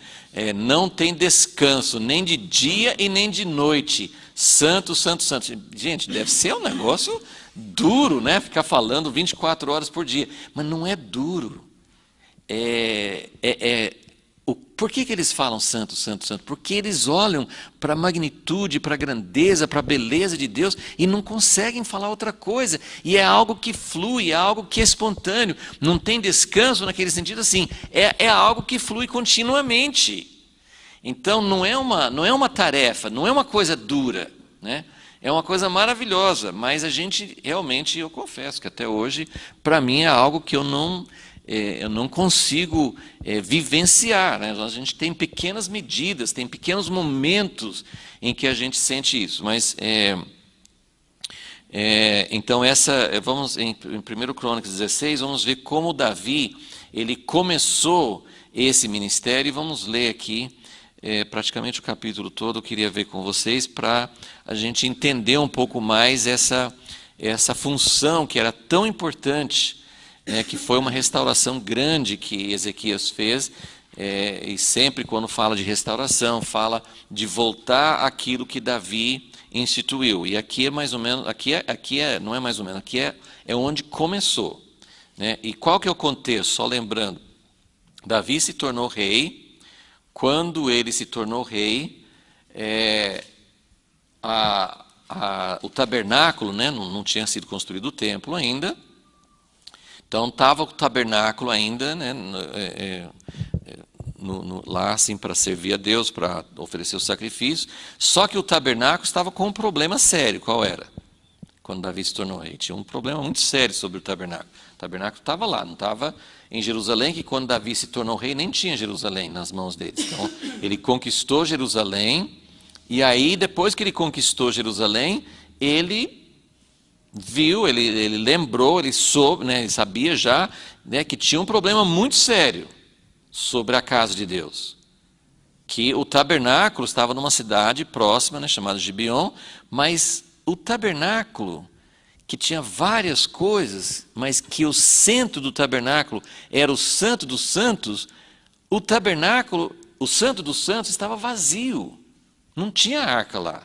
Não tem descanso, nem de dia e nem de noite. Santo, santo, santo. Gente, deve ser um negócio duro, né? Ficar falando 24 horas por dia. Mas não é duro. Por que eles falam santo, santo, santo? Porque eles olham para a magnitude, para a grandeza, para a beleza de Deus e não conseguem falar outra coisa. E é algo que flui, é algo que é espontâneo. Não tem descanso naquele sentido assim. É algo que flui continuamente. Então não é uma tarefa, não é uma coisa dura, né? É uma coisa maravilhosa, mas a gente realmente, eu confesso que até hoje, para mim é algo que eu não consigo vivenciar, né? A gente tem pequenas medidas, tem pequenos momentos em que a gente sente isso. Mas então vamos em 1 Crônicas 16, vamos ver como Davi ele começou esse ministério, e vamos ler aqui praticamente o capítulo todo. Eu queria ver com vocês para a gente entender um pouco mais essa função que era tão importante, que foi uma restauração grande que Ezequias fez, e sempre quando fala de restauração, fala de voltar àquilo que Davi instituiu. E aqui é mais ou menos, não é mais ou menos, aqui é onde começou, né? E qual que é o contexto? Só lembrando, Davi se tornou rei. Quando ele se tornou rei, o tabernáculo, né, não tinha sido construído o templo ainda. Então estava o tabernáculo ainda, né, lá assim para servir a Deus, para oferecer o sacrifício. Só que o tabernáculo estava com um problema sério. Qual era? Quando Davi se tornou rei, tinha um problema muito sério sobre o tabernáculo. O tabernáculo estava lá, não estava em Jerusalém, que quando Davi se tornou rei nem tinha Jerusalém nas mãos dele. Então ele conquistou Jerusalém, e aí depois que ele conquistou Jerusalém, ele viu, ele lembrou, ele soube, né, ele sabia já, né, que tinha um problema muito sério sobre a casa de Deus. Que o tabernáculo estava numa cidade próxima, né, chamada Gibeon, mas o tabernáculo, que tinha várias coisas, mas que o centro do tabernáculo era o Santo dos Santos, o tabernáculo, o Santo dos Santos, estava vazio. Não tinha arca lá.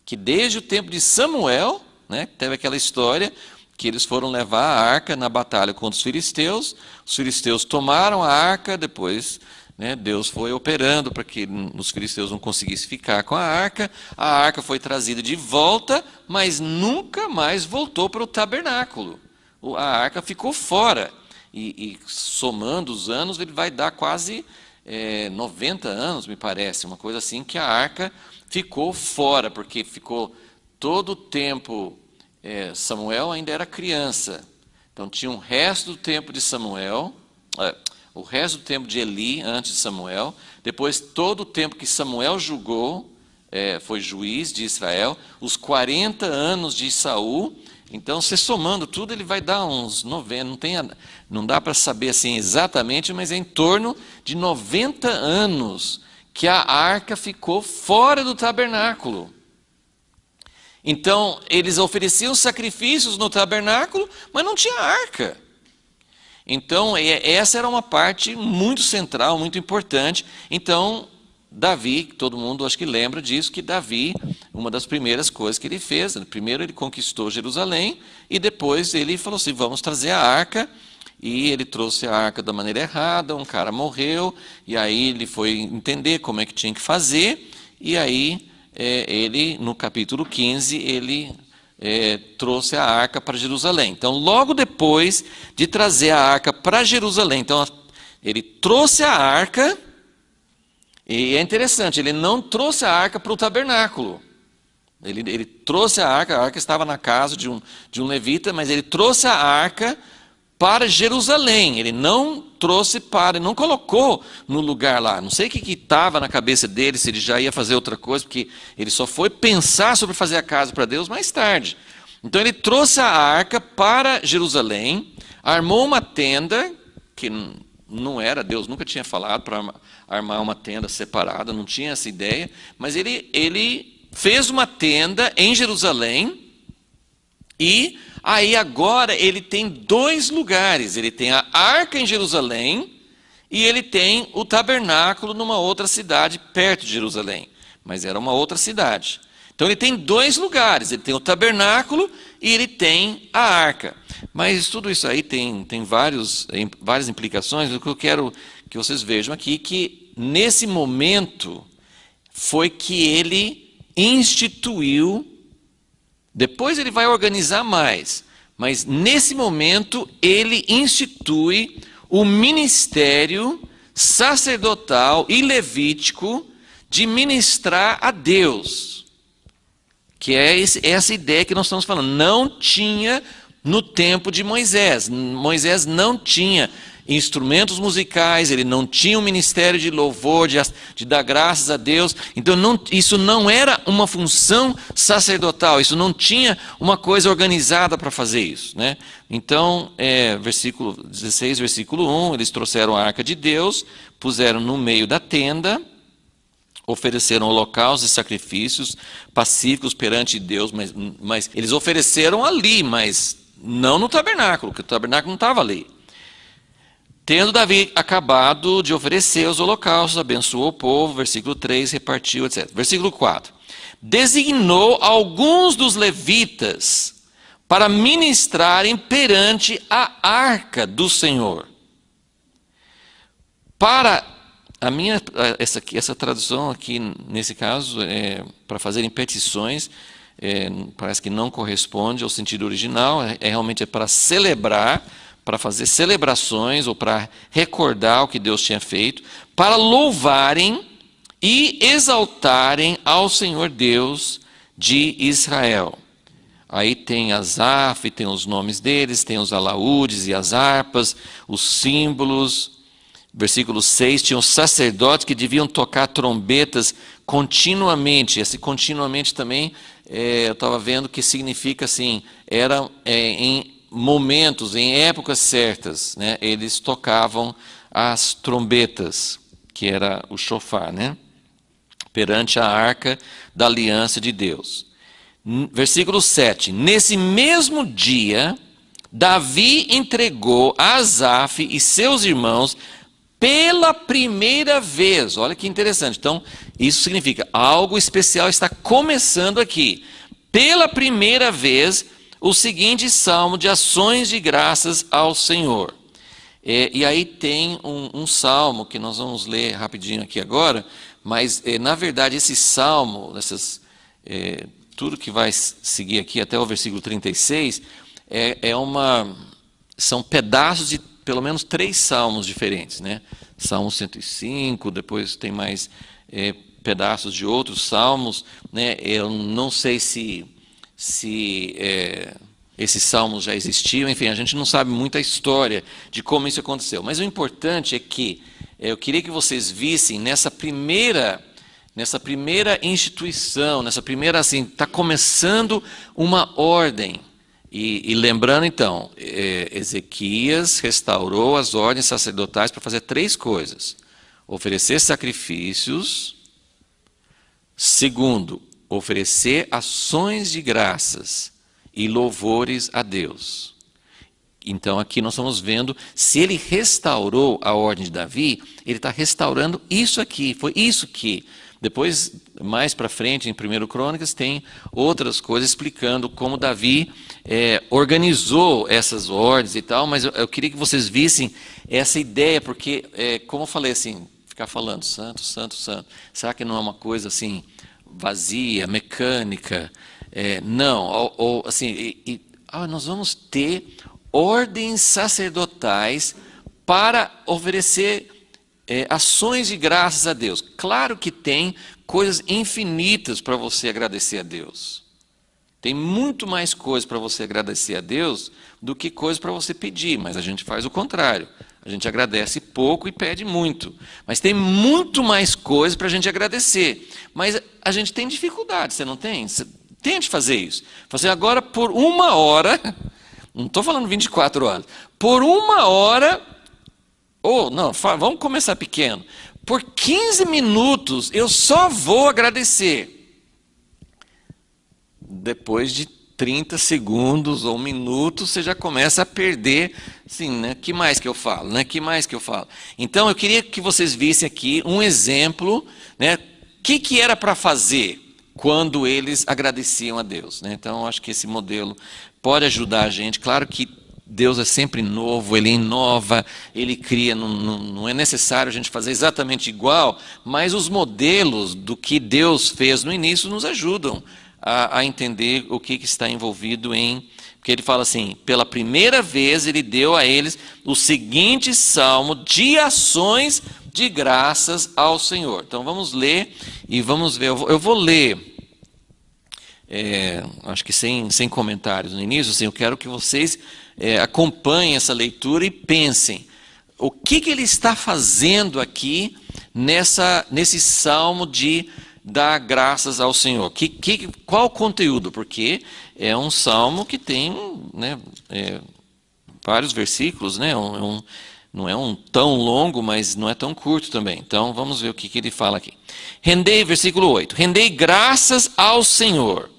Que desde o tempo de Samuel, né, teve aquela história que eles foram levar a arca na batalha contra os filisteus tomaram a arca, depois, né, Deus foi operando para que os filisteus não conseguissem ficar com a arca foi trazida de volta, mas nunca mais voltou para o tabernáculo. A arca ficou fora, e somando os anos, ele vai dar quase 90 anos, me parece, uma coisa assim, que a arca ficou fora, porque ficou todo o tempo, Samuel ainda era criança, então tinha um resto do tempo de Samuel, o resto do tempo de Eli, antes de Samuel, depois todo o tempo que Samuel julgou, foi juiz de Israel, os 40 anos de Saul. Então, se somando tudo, ele vai dar uns 90, não dá para saber assim exatamente, mas é em torno de 90 anos que a arca ficou fora do tabernáculo. Então, eles ofereciam sacrifícios no tabernáculo, mas não tinha arca. Então, essa era uma parte muito central, muito importante. Então, Davi, todo mundo acho que lembra disso, que Davi, uma das primeiras coisas que ele fez, primeiro ele conquistou Jerusalém, e depois ele falou assim, vamos trazer a arca, e ele trouxe a arca da maneira errada, um cara morreu, e aí ele foi entender como é que tinha que fazer, e aí ele, no capítulo 15, ele trouxe a arca para Jerusalém. Então, logo depois de trazer a arca para Jerusalém, então ele trouxe a arca, e é interessante, ele não trouxe a arca para o tabernáculo. Ele trouxe a arca estava na casa de um levita, mas ele trouxe a arca para Jerusalém. Ele não trouxe ele não colocou no lugar lá. Não sei o que estava na cabeça dele, se ele já ia fazer outra coisa, porque ele só foi pensar sobre fazer a casa para Deus mais tarde. Então ele trouxe a arca para Jerusalém, armou uma tenda, que não era, Deus nunca tinha falado para armar uma tenda separada, não tinha essa ideia, mas ele fez uma tenda em Jerusalém, e aí agora ele tem dois lugares. Ele tem a arca em Jerusalém e ele tem o tabernáculo numa outra cidade perto de Jerusalém. Mas era uma outra cidade. Então ele tem dois lugares. Ele tem o tabernáculo e ele tem a arca. Mas tudo isso aí tem várias implicações. O que eu quero que vocês vejam aqui, que nesse momento foi que ele instituiu. Depois ele vai organizar mais, mas nesse momento ele institui o ministério sacerdotal e levítico de ministrar a Deus, que é essa ideia que nós estamos falando. Não tinha no tempo de Moisés. Moisés não tinha instrumentos musicais, ele não tinha um ministério de louvor, de dar graças a Deus. Então isso não era uma função sacerdotal, isso não tinha uma coisa organizada para fazer isso, né? Então, versículo 16, versículo 1, eles trouxeram a arca de Deus, puseram no meio da tenda, ofereceram holocaustos e sacrifícios pacíficos perante Deus, mas eles ofereceram ali, mas não no tabernáculo, porque o tabernáculo não estava ali. Tendo Davi acabado de oferecer os holocaustos, abençoou o povo, versículo 3, repartiu, etc. Versículo 4. Designou alguns dos levitas para ministrarem perante a arca do Senhor. Para essa tradução aqui, nesse caso, para fazerem petições, parece que não corresponde ao sentido original, realmente é para celebrar, para fazer celebrações ou para recordar o que Deus tinha feito, para louvarem e exaltarem ao Senhor Deus de Israel. Aí tem Asaf, tem os nomes deles, tem os alaúdes e as harpas, os símbolos. Versículo 6, tinham sacerdotes que deviam tocar trombetas continuamente. Esse continuamente também, eu estava vendo que significa assim, era em momentos, em épocas certas, né, eles tocavam as trombetas, que era o shofar, né, perante a arca da aliança de Deus. Versículo 7, nesse mesmo dia, Davi entregou a Asaf e seus irmãos pela primeira vez. Olha que interessante. Então, isso significa algo especial está começando aqui. Pela primeira vez, o seguinte salmo de ações de graças ao Senhor. E aí tem um salmo que nós vamos ler rapidinho aqui agora, mas na verdade esse salmo, tudo que vai seguir aqui até o versículo 36, são pedaços de pelo menos 3 salmos diferentes, né? Salmo 105, depois tem mais pedaços de outros salmos, né? Eu não sei se esses salmos já existiam, enfim, a gente não sabe muita história de como isso aconteceu. Mas o importante é que eu queria que vocês vissem nessa primeira instituição, nessa primeira, assim, está começando uma ordem. E lembrando então, Ezequias restaurou as ordens sacerdotais para fazer 3 coisas: oferecer sacrifícios, segundo, oferecer ações de graças e louvores a Deus. Então aqui nós estamos vendo, se ele restaurou a ordem de Davi, ele está restaurando isso aqui, foi isso que... Depois, mais para frente, em 1 Crônicas, tem outras coisas explicando como Davi organizou essas ordens e tal, mas eu queria que vocês vissem essa ideia, porque, como eu falei assim, ficar falando santo, santo, santo, será que não é uma coisa assim, vazia, mecânica? Não, assim, nós vamos ter ordens sacerdotais para oferecer ações de graças a Deus. Claro que tem coisas infinitas para você agradecer a Deus. Tem muito mais coisas para você agradecer a Deus do que coisas para você pedir, mas a gente faz o contrário. A gente agradece pouco e pede muito. Mas tem muito mais coisas para a gente agradecer. Mas a gente tem dificuldade, você não tem? Tente fazer isso. Fazer agora por 1 hora, não estou falando 24 horas, por 1 hora... não, vamos começar pequeno. Por 15 minutos eu só vou agradecer. depois de 30 segundos ou minutos, você já começa a perder, assim, né? Que mais que eu falo, né? Que mais que eu falo? Então, eu queria que vocês vissem aqui um exemplo, né? O que era para fazer quando eles agradeciam a Deus, né? Então, eu acho que esse modelo pode ajudar a gente. Claro que Deus é sempre novo, Ele inova, Ele cria, não é necessário a gente fazer exatamente igual, mas os modelos do que Deus fez no início nos ajudam a entender o que está envolvido em... Porque ele fala assim, pela primeira vez Ele deu a eles o seguinte salmo de ações de graças ao Senhor. Então vamos ler e vamos ver, eu vou ler... acho que sem comentários no início, assim, eu quero que vocês acompanhem essa leitura e pensem o que ele está fazendo aqui nesse salmo de dar graças ao Senhor. Qual o conteúdo? Porque é um salmo que tem, né, vários versículos, né, não é um tão longo, mas não é tão curto também. Então vamos ver o que ele fala aqui. Versículo 8, rendei graças ao Senhor,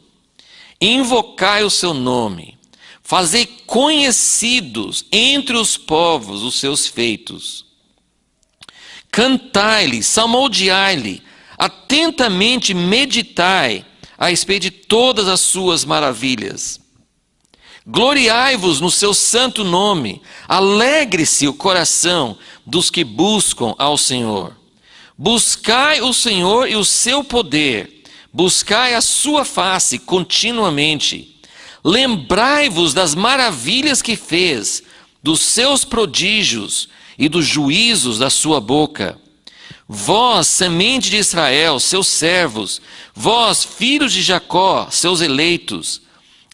invocai o seu nome, fazei conhecidos entre os povos os seus feitos. Cantai-lhe, salmodiai-lhe, atentamente meditai a respeito de todas as suas maravilhas. Gloriai-vos no seu santo nome, alegre-se o coração dos que buscam ao Senhor. Buscai o Senhor e o seu poder, buscai a sua face continuamente. Lembrai-vos das maravilhas que fez, dos seus prodígios e dos juízos da sua boca. Vós, semente de Israel, seus servos, vós, filhos de Jacó, seus eleitos,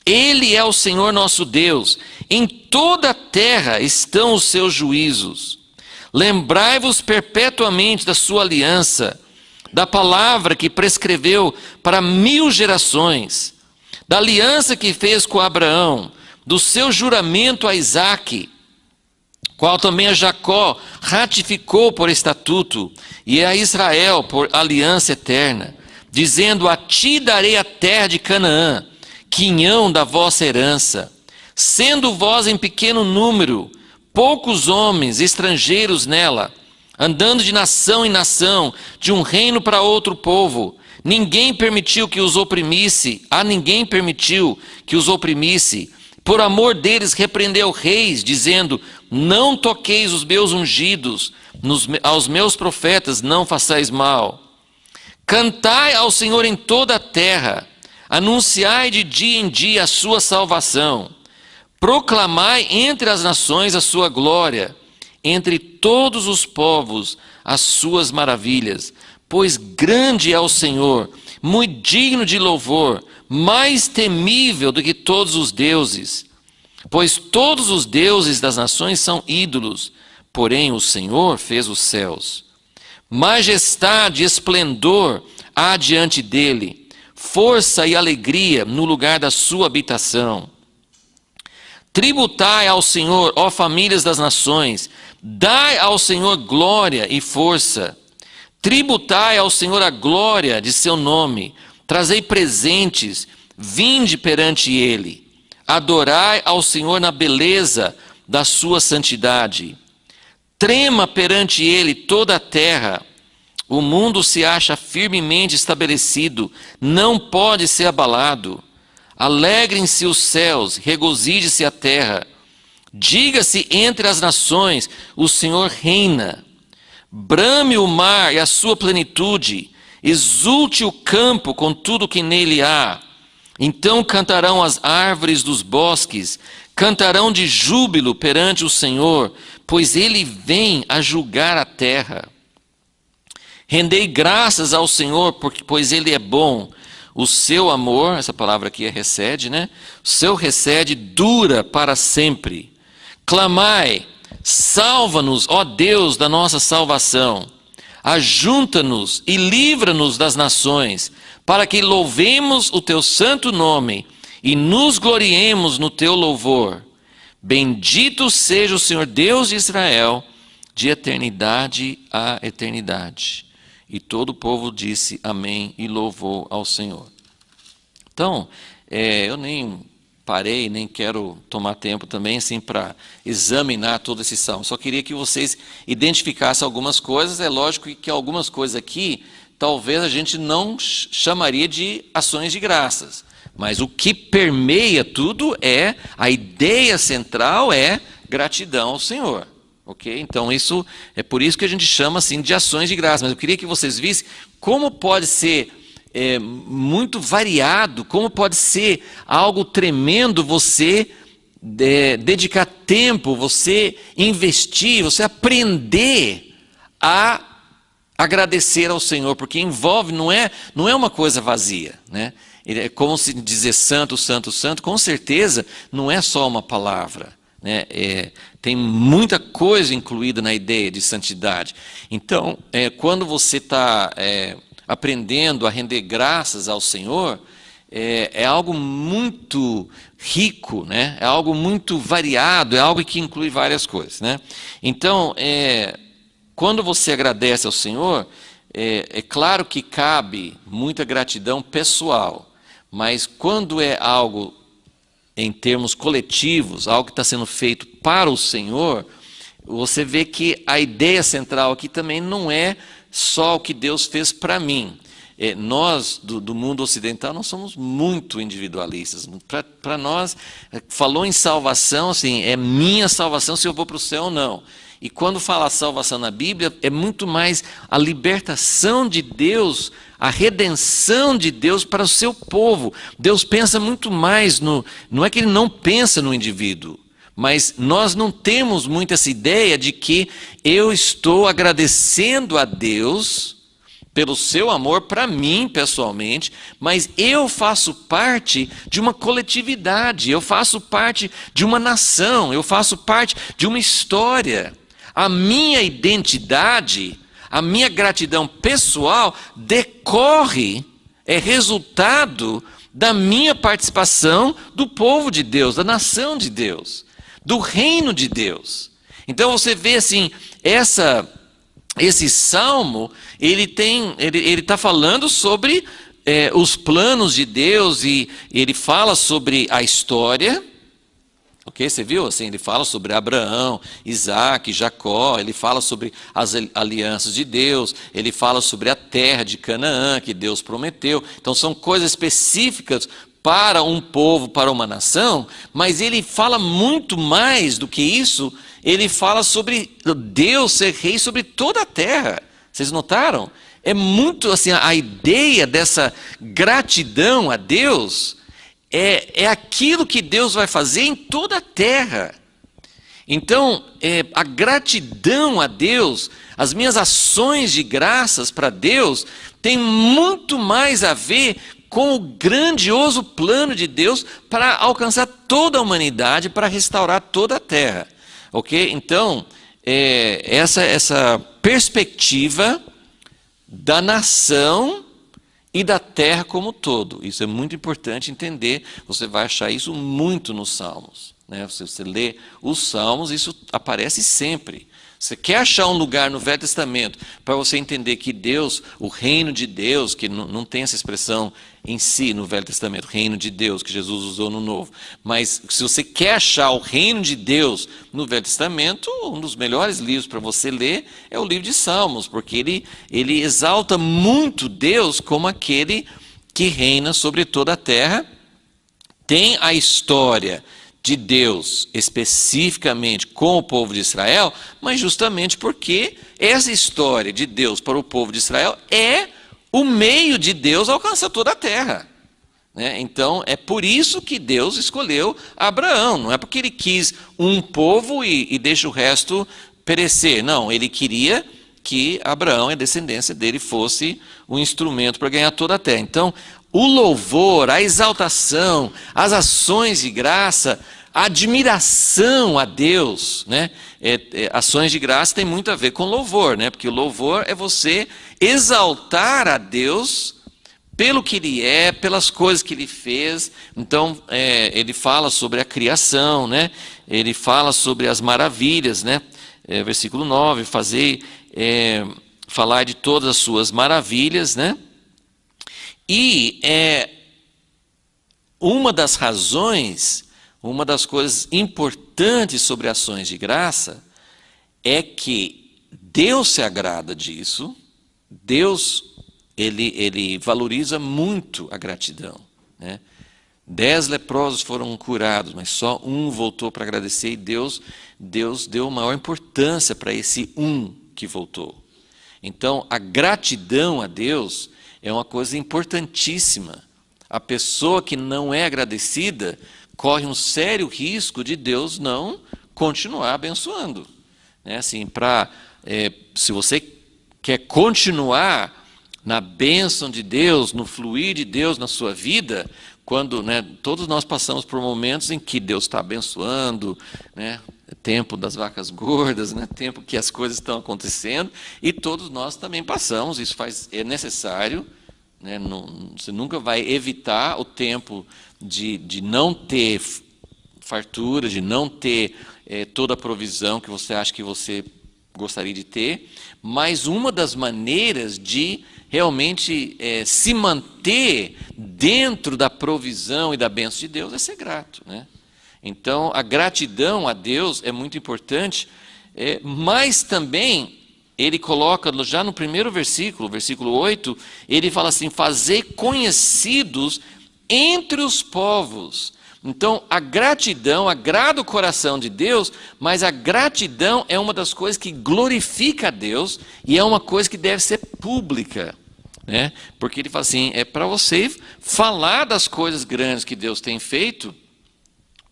Ele é o Senhor nosso Deus, em toda a terra estão os seus juízos. Lembrai-vos perpetuamente da sua aliança, da palavra que prescreveu para 1000 gerações, da aliança que fez com Abraão, do seu juramento a Isaque, qual também a Jacó ratificou por estatuto, e a Israel por aliança eterna, dizendo: a ti darei a terra de Canaã, quinhão da vossa herança, sendo vós em pequeno número, poucos homens estrangeiros nela, andando de nação em nação, de um reino para outro povo. Ninguém permitiu que os oprimisse, ninguém permitiu que os oprimisse. Por amor deles repreendeu reis, dizendo: não toqueis os meus ungidos, aos meus profetas não façais mal. Cantai ao Senhor em toda a terra, anunciai de dia em dia a sua salvação. Proclamai entre as nações a sua glória, entre todos os povos as suas maravilhas. Pois grande é o Senhor, muito digno de louvor, mais temível do que todos os deuses. Pois todos os deuses das nações são ídolos, porém o Senhor fez os céus. Majestade e esplendor há diante dele, força e alegria no lugar da sua habitação. Tributai ao Senhor, ó famílias das nações, dai ao Senhor glória e força. Tributai ao Senhor a glória de seu nome, trazei presentes, vinde perante ele. Adorai ao Senhor na beleza da sua santidade. Trema perante ele toda a terra. O mundo se acha firmemente estabelecido, não pode ser abalado. Alegrem-se os céus, regozije-se a terra. Diga-se entre as nações, o Senhor reina. Brame o mar e a sua plenitude, exulte o campo com tudo que nele há. Então cantarão as árvores dos bosques, cantarão de júbilo perante o Senhor, pois ele vem a julgar a terra. Rendei graças ao Senhor, pois ele é bom. O seu amor, essa palavra aqui é recede, né? O seu recede dura para sempre. Clamai, salva-nos, ó Deus da nossa salvação. Ajunta-nos e livra-nos das nações, para que louvemos o teu santo nome e nos gloriemos no teu louvor. Bendito seja o Senhor Deus de Israel, de eternidade a eternidade. E todo o povo disse amém e louvou ao Senhor. Então, eu nem parei, nem quero tomar tempo também assim para examinar todo esse salmo. Só queria que vocês identificassem algumas coisas. É lógico que algumas coisas aqui talvez a gente não chamaria de ações de graças, mas o que permeia tudo é, a ideia central é gratidão ao Senhor. Ok? Então isso é por isso que a gente chama assim de ações de graça. Mas eu queria que vocês vissem como pode ser muito variado, como pode ser algo tremendo você dedicar tempo, você investir, você aprender a agradecer ao Senhor, porque envolve, não é uma coisa vazia, né? É como se dizer santo, santo, santo, com certeza não é só uma palavra, né? Tem muita coisa incluída na ideia de santidade. Então, quando você está aprendendo a render graças ao Senhor, é algo muito rico, né? É algo muito variado, é algo que inclui várias coisas, né? Então, quando você agradece ao Senhor, é claro que cabe muita gratidão pessoal, mas quando é algo em termos coletivos, algo que está sendo feito para o Senhor, você vê que a ideia central aqui também não é só o que Deus fez para mim. Nós, do mundo ocidental, nós somos muito individualistas. Para nós, falou em salvação, assim, é minha salvação se eu vou para o céu ou não. E quando fala salvação na Bíblia, é muito mais a libertação de Deus, a redenção de Deus para o seu povo. Deus pensa muito mais não é que ele não pensa no indivíduo, mas nós não temos muito essa ideia de que eu estou agradecendo a Deus pelo seu amor para mim pessoalmente, mas eu faço parte de uma coletividade, eu faço parte de uma nação, eu faço parte de uma história. A minha identidade, a minha gratidão pessoal decorre, é resultado da minha participação do povo de Deus, da nação de Deus, do reino de Deus. Então você vê assim, esse salmo, ele está falando sobre os planos de Deus e ele fala sobre a história. Ok, você viu? Assim, ele fala sobre Abraão, Isaac, Jacó, ele fala sobre as alianças de Deus, ele fala sobre a terra de Canaã que Deus prometeu. Então são coisas específicas para um povo, para uma nação, mas ele fala muito mais do que isso. Ele fala sobre Deus ser rei sobre toda a terra. Vocês notaram? É muito assim, a ideia dessa gratidão a Deus é aquilo que Deus vai fazer em toda a terra. Então, a gratidão a Deus, as minhas ações de graças para Deus, tem muito mais a ver com o grandioso plano de Deus para alcançar toda a humanidade, para restaurar toda a terra. Ok? Então, essa perspectiva da nação e da terra como um todo. Isso é muito importante entender. Você vai achar isso muito nos Salmos, né? Se você lê os Salmos, isso aparece sempre. Você quer achar um lugar no Velho Testamento para você entender que Deus, o reino de Deus, que não tem essa expressão em si no Velho Testamento, reino de Deus, que Jesus usou no Novo. Mas se você quer achar o reino de Deus no Velho Testamento, um dos melhores livros para você ler é o livro de Salmos, porque ele exalta muito Deus como aquele que reina sobre toda a terra. Tem a história de Deus especificamente com o povo de Israel, mas justamente porque essa história de Deus para o povo de Israel é o meio de Deus alcançar toda a terra, né? Então é por isso que Deus escolheu Abraão, não é porque ele quis um povo e deixa o resto perecer, não, ele queria que Abraão e a descendência dele fosse um instrumento para ganhar toda a terra. Então o louvor, a exaltação, as ações de graça, a admiração a Deus, né? Ações de graça tem muito a ver com louvor, né? Porque o louvor é você exaltar a Deus pelo que Ele é, pelas coisas que Ele fez. Então, ele fala sobre a criação, né? Ele fala sobre as maravilhas, né? Versículo 9, falar de todas as suas maravilhas, né? E uma das razões, uma das coisas importantes sobre ações de graça é que Deus se agrada disso. Deus, ele valoriza muito a gratidão, né? 10 leprosos foram curados, mas só um voltou para agradecer, e Deus deu maior importância para esse um que voltou. Então, a gratidão a Deus é uma coisa importantíssima. A pessoa que não é agradecida corre um sério risco de Deus não continuar abençoando, né? Assim, se você quer continuar na bênção de Deus, no fluir de Deus na sua vida, quando, né, todos nós passamos por momentos em que Deus está abençoando, né, tempo das vacas gordas, né, tempo que as coisas estão acontecendo, e todos nós também passamos, é necessário, né, você nunca vai evitar o tempo de não ter fartura, de não ter toda a provisão que você acha que você gostaria de ter, mas uma das maneiras de realmente se manter dentro da provisão e da bênção de Deus é ser grato, né? Então, a gratidão a Deus é muito importante, mas também ele coloca, já no primeiro versículo, versículo 8, ele fala assim: fazer conhecidos entre os povos. Então, a gratidão agrada o coração de Deus, mas a gratidão é uma das coisas que glorifica a Deus e é uma coisa que deve ser pública, né? Porque ele fala assim, é para você falar das coisas grandes que Deus tem feito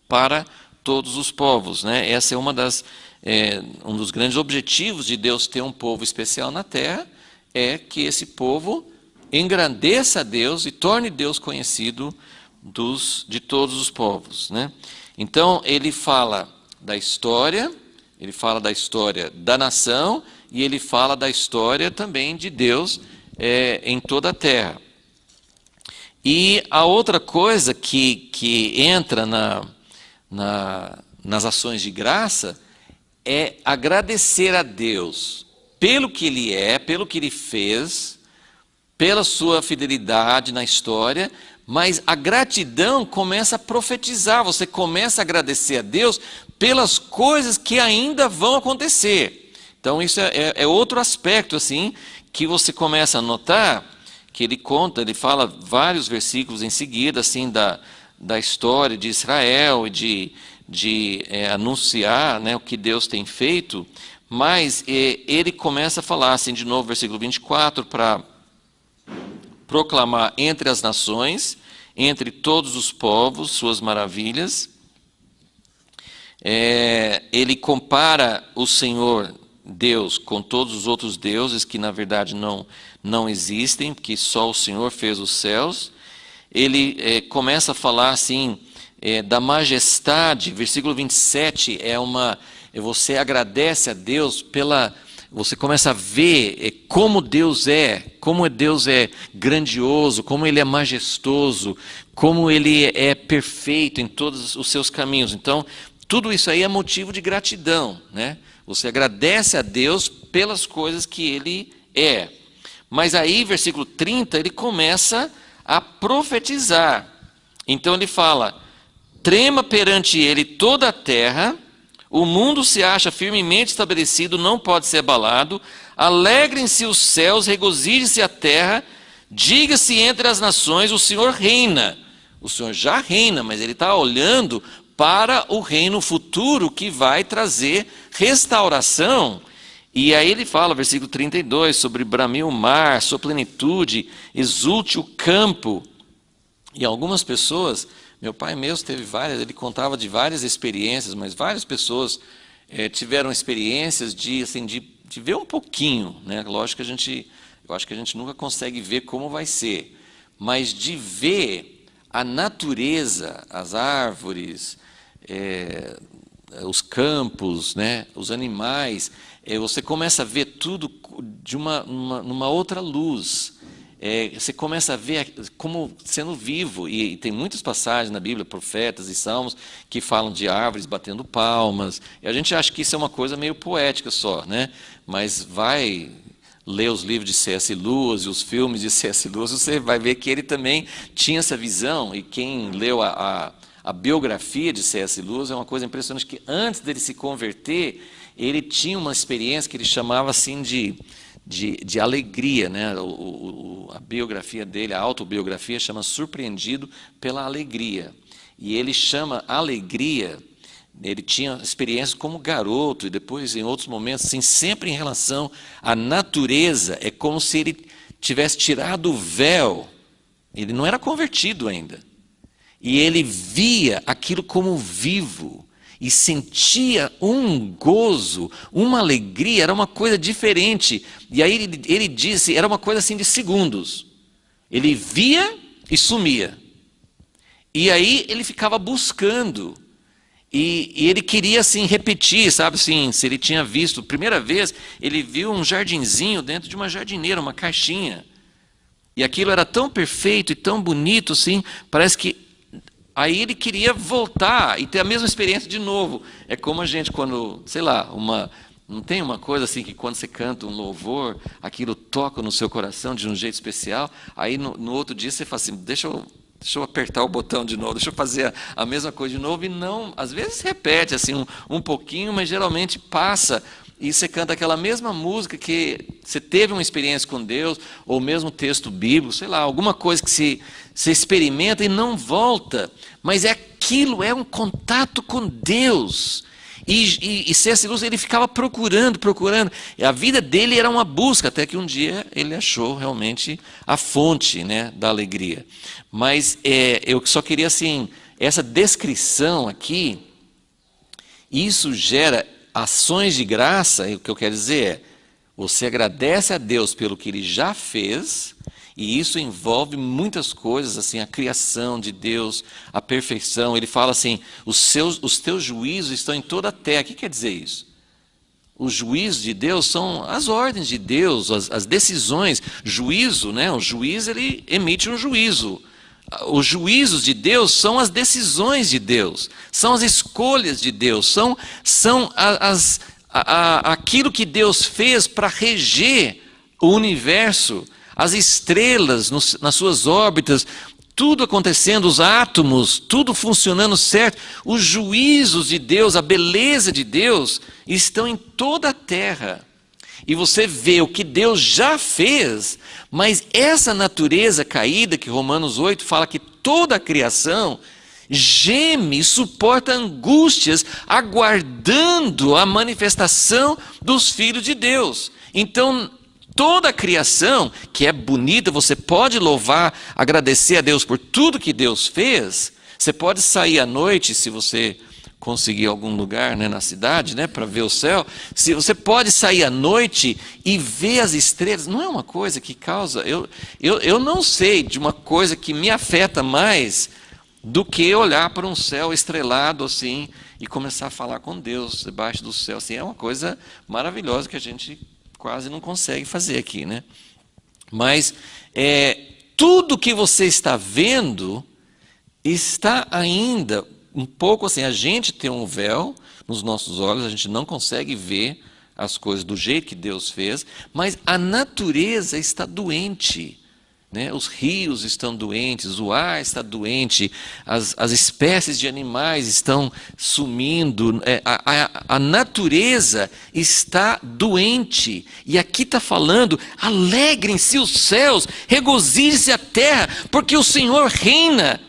para todos os povos, né? Essa é um dos grandes objetivos de Deus ter um povo especial na terra, é que esse povo engrandeça a Deus e torne Deus conhecido de todos os povos, né? Então ele fala da história da nação, e ele fala da história também de Deus em toda a terra. E a outra coisa que entra nas ações de graça é agradecer a Deus pelo que Ele é, pelo que Ele fez, pela sua fidelidade na história. Mas a gratidão começa a profetizar, você começa a agradecer a Deus pelas coisas que ainda vão acontecer. Então isso é outro aspecto assim que você começa a notar, que ele fala vários versículos em seguida assim da história de Israel e de anunciar, né, o que Deus tem feito, mas ele começa a falar assim de novo, versículo 24, para proclamar entre as nações, entre todos os povos, suas maravilhas. Ele compara o Senhor Deus com todos os outros deuses que na verdade não existem, que só o Senhor fez os céus. Ele começa a falar assim da majestade. Versículo 27 você agradece a Deus você começa a ver como Deus é grandioso, como Ele é majestoso, como Ele é perfeito em todos os seus caminhos. Então, tudo isso aí é motivo de gratidão, né? Você agradece a Deus pelas coisas que Ele é. Mas aí, versículo 30, ele começa a profetizar. Então ele fala: trema perante Ele toda a terra, o mundo se acha firmemente estabelecido, não pode ser abalado. Alegrem-se os céus, regozije-se a terra, diga-se entre as nações, o Senhor reina. O Senhor já reina, mas Ele está olhando para o reino futuro que vai trazer restauração. E aí ele fala, versículo 32, sobre bramir o mar, sua plenitude, exulte o campo. E algumas pessoas... Meu pai mesmo teve ele contava de várias experiências, mas várias pessoas tiveram experiências de ver um pouquinho, né? Lógico que eu acho que a gente nunca consegue ver como vai ser, mas de ver a natureza, as árvores, os campos, né? Os animais, você começa a ver tudo numa outra luz. Você começa a ver como sendo vivo, e tem muitas passagens na Bíblia, profetas e salmos, que falam de árvores batendo palmas, e a gente acha que isso é uma coisa meio poética só, né? Mas vai lê os livros de C.S. Lewis e os filmes de C.S. Lewis, você vai ver que ele também tinha essa visão, e quem leu a biografia de C.S. Lewis é uma coisa impressionante, que antes dele se converter, ele tinha uma experiência que ele chamava assim de alegria, né? A biografia dele, a autobiografia, chama Surpreendido pela Alegria. E ele chama alegria, ele tinha experiências como garoto, e depois em outros momentos, assim, sempre em relação à natureza, é como se ele tivesse tirado o véu, ele não era convertido ainda, e ele via aquilo como vivo, e sentia um gozo, uma alegria, era uma coisa diferente. E aí ele disse, era uma coisa assim de segundos. Ele via e sumia. E aí ele ficava buscando. E ele queria assim repetir, sabe assim, se ele tinha visto, primeira vez, ele viu um jardinzinho dentro de uma jardineira, uma caixinha. E aquilo era tão perfeito e tão bonito assim, parece que aí ele queria voltar e ter a mesma experiência de novo. É como a gente quando, sei lá, não tem uma coisa assim que quando você canta um louvor, aquilo toca no seu coração de um jeito especial, aí no outro dia você fala assim, deixa eu apertar o botão de novo, deixa eu fazer a mesma coisa de novo, e não, às vezes repete assim um pouquinho, mas geralmente passa, e você canta aquela mesma música que você teve uma experiência com Deus, ou mesmo texto bíblico, sei lá, alguma coisa que você experimenta e não volta, mas é aquilo, é um contato com Deus. E C.S. Lewis, ele ficava procurando, e a vida dele era uma busca, até que um dia ele achou realmente a fonte, né, da alegria. Mas eu só queria assim, essa descrição aqui, isso gera ações de graça, e o que eu quero dizer é, você agradece a Deus pelo que Ele já fez, e isso envolve muitas coisas, assim, a criação de Deus, a perfeição. Ele fala assim, os teus juízos estão em toda a terra. O que quer dizer isso? Os juízos de Deus são as ordens de Deus, as decisões. Juízo, né? O juiz, ele emite um juízo. Os juízos de Deus são as decisões de Deus, são as escolhas de Deus, são aquilo que Deus fez para reger o universo, as estrelas nas suas órbitas, tudo acontecendo, os átomos, tudo funcionando certo. Os juízos de Deus, a beleza de Deus estão em toda a terra. E você vê o que Deus já fez, mas essa natureza caída, que Romanos 8 fala que toda a criação geme e suporta angústias, aguardando a manifestação dos filhos de Deus. Então, toda a criação, que é bonita, você pode louvar, agradecer a Deus por tudo que Deus fez. Você pode sair à noite, se você conseguir algum lugar, né, na cidade, né, para ver o céu. Se você pode sair à noite e ver as estrelas, não é uma coisa que causa... Eu não sei de uma coisa que me afeta mais do que olhar para um céu estrelado assim e começar a falar com Deus debaixo do céu. Assim, é uma coisa maravilhosa que a gente quase não consegue fazer aqui, né? Mas tudo que você está vendo está ainda um pouco assim, a gente tem um véu nos nossos olhos, a gente não consegue ver as coisas do jeito que Deus fez, mas a natureza está doente, né? Os rios estão doentes, o ar está doente, as espécies de animais estão sumindo, a natureza está doente. E aqui está falando, alegrem-se os céus, regozije-se a terra, porque o Senhor reina.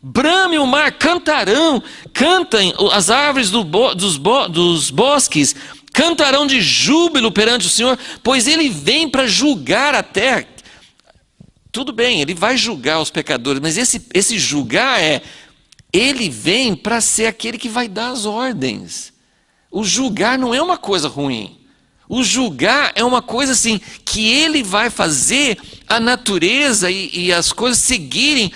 Brame o mar, cantarão, cantem as árvores dos bosques, cantarão de júbilo perante o Senhor, pois Ele vem para julgar a terra. Tudo bem, Ele vai julgar os pecadores, mas esse julgar Ele vem para ser aquele que vai dar as ordens. O julgar não é uma coisa ruim. O julgar é uma coisa assim, que Ele vai fazer a natureza e as coisas seguirem,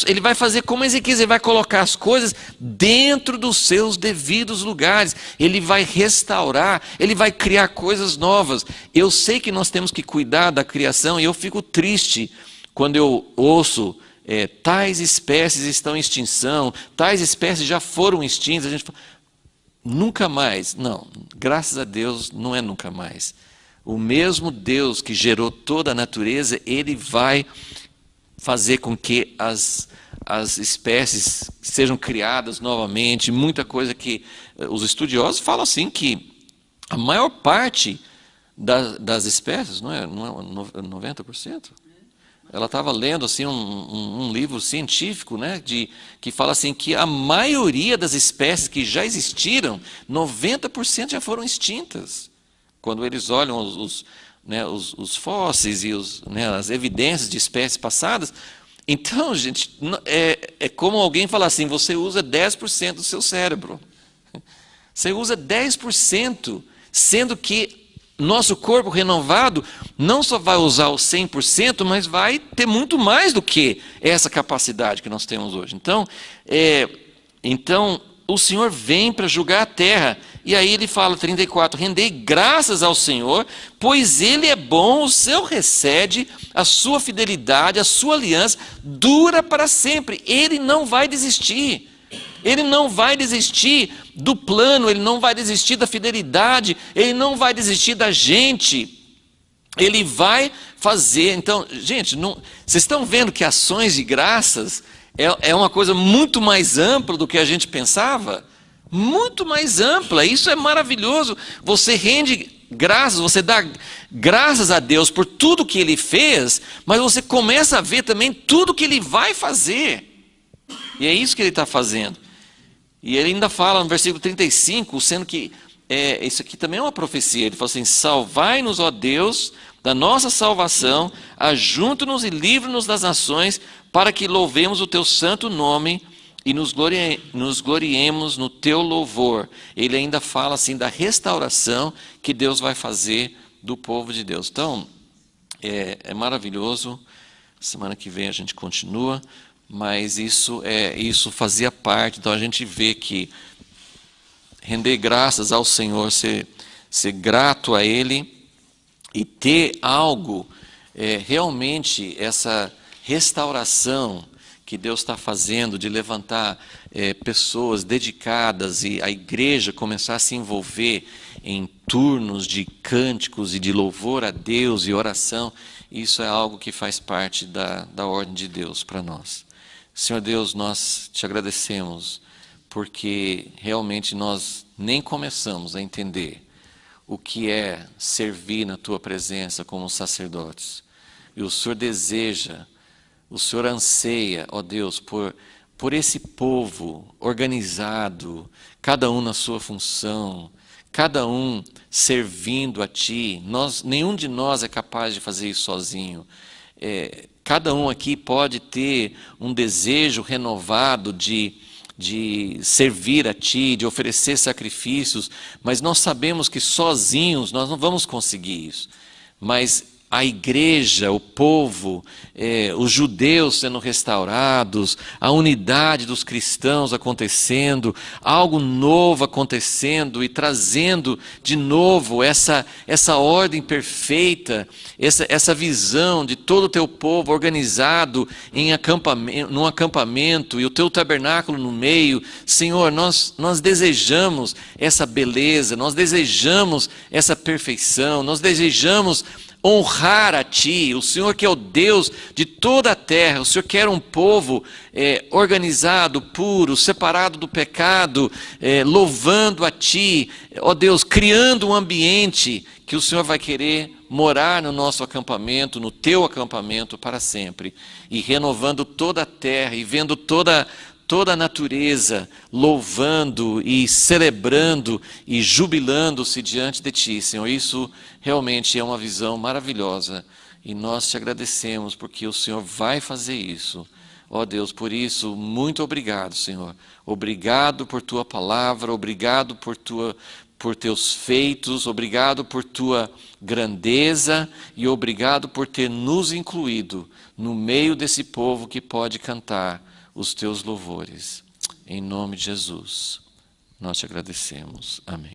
Ele vai fazer como Ezequiel, Ele vai colocar as coisas dentro dos seus devidos lugares, Ele vai restaurar, Ele vai criar coisas novas. Eu sei que nós temos que cuidar da criação, e eu fico triste quando eu ouço tais espécies estão em extinção, tais espécies já foram extintas, a gente fala, nunca mais. Não, graças a Deus não é nunca mais. O mesmo Deus que gerou toda a natureza, Ele vai fazer com que as espécies sejam criadas novamente. Muita coisa que os estudiosos falam assim, que a maior parte das espécies, não é 90%? Ela estava lendo assim um livro científico, né, que fala assim que a maioria das espécies que já existiram, 90% já foram extintas. Quando eles olham os fósseis e as evidências de espécies passadas. Então, gente, é como alguém falar assim, você usa 10% do seu cérebro. Você usa 10%, sendo que nosso corpo renovado não só vai usar o 100%, mas vai ter muito mais do que essa capacidade que nós temos hoje. Então o Senhor vem para julgar a terra. E aí ele fala, 34, rendei graças ao Senhor, pois Ele é bom, o seu recede, a sua fidelidade, a sua aliança dura para sempre. Ele não vai desistir. Ele não vai desistir do plano, Ele não vai desistir da fidelidade, Ele não vai desistir da gente. Ele vai fazer. Então, gente, vocês estão vendo que ações de graças é uma coisa muito mais ampla do que a gente pensava? Muito mais ampla, isso é maravilhoso. Você rende graças, você dá graças a Deus por tudo que Ele fez, mas você começa a ver também tudo que Ele vai fazer. E é isso que Ele está fazendo. E Ele ainda fala no versículo 35, sendo que isso aqui também é uma profecia. Ele fala assim, salvai-nos, ó Deus, da nossa salvação, ajunta-nos e livra-nos das nações, para que louvemos o Teu santo nome e nos gloriemos no Teu louvor. Ele ainda fala assim da restauração que Deus vai fazer do povo de Deus. Então, é maravilhoso. Semana que vem a gente continua, mas isso fazia parte. Então a gente vê que render graças ao Senhor, ser grato a Ele e ter algo, realmente essa restauração que Deus está fazendo, de levantar pessoas dedicadas e a igreja começar a se envolver em turnos de cânticos e de louvor a Deus e oração, isso é algo que faz parte da ordem de Deus para nós. Senhor Deus, nós te agradecemos, porque realmente nós nem começamos a entender o que é servir na Tua presença como sacerdotes. E o Senhor deseja, o Senhor anseia, ó Deus, por esse povo organizado, cada um na sua função, cada um servindo a Ti. Nenhum de nós é capaz de fazer isso sozinho. Cada um aqui pode ter um desejo renovado de servir a Ti, de oferecer sacrifícios, mas nós sabemos que sozinhos nós não vamos conseguir isso. Mas a igreja, o povo, os judeus sendo restaurados, a unidade dos cristãos acontecendo, algo novo acontecendo e trazendo de novo essa ordem perfeita, essa visão de todo o Teu povo organizado num acampamento e o Teu tabernáculo no meio. Senhor, nós desejamos essa beleza, nós desejamos essa perfeição, nós desejamos honrar a Ti, o Senhor que é o Deus de toda a terra. O Senhor quer um povo organizado, puro, separado do pecado, louvando a Ti, ó Deus, criando um ambiente que o Senhor vai querer morar no nosso acampamento, no Teu acampamento para sempre, e renovando toda a terra e vendo toda a natureza louvando e celebrando e jubilando-se diante de Ti, Senhor. Isso realmente é uma visão maravilhosa e nós Te agradecemos porque o Senhor vai fazer isso. Ó Deus, por isso, muito obrigado, Senhor. Obrigado por Tua palavra, obrigado por Teus feitos, obrigado por Tua grandeza e obrigado por ter nos incluído no meio desse povo que pode cantar os Teus louvores. Em nome de Jesus, nós Te agradecemos. Amém.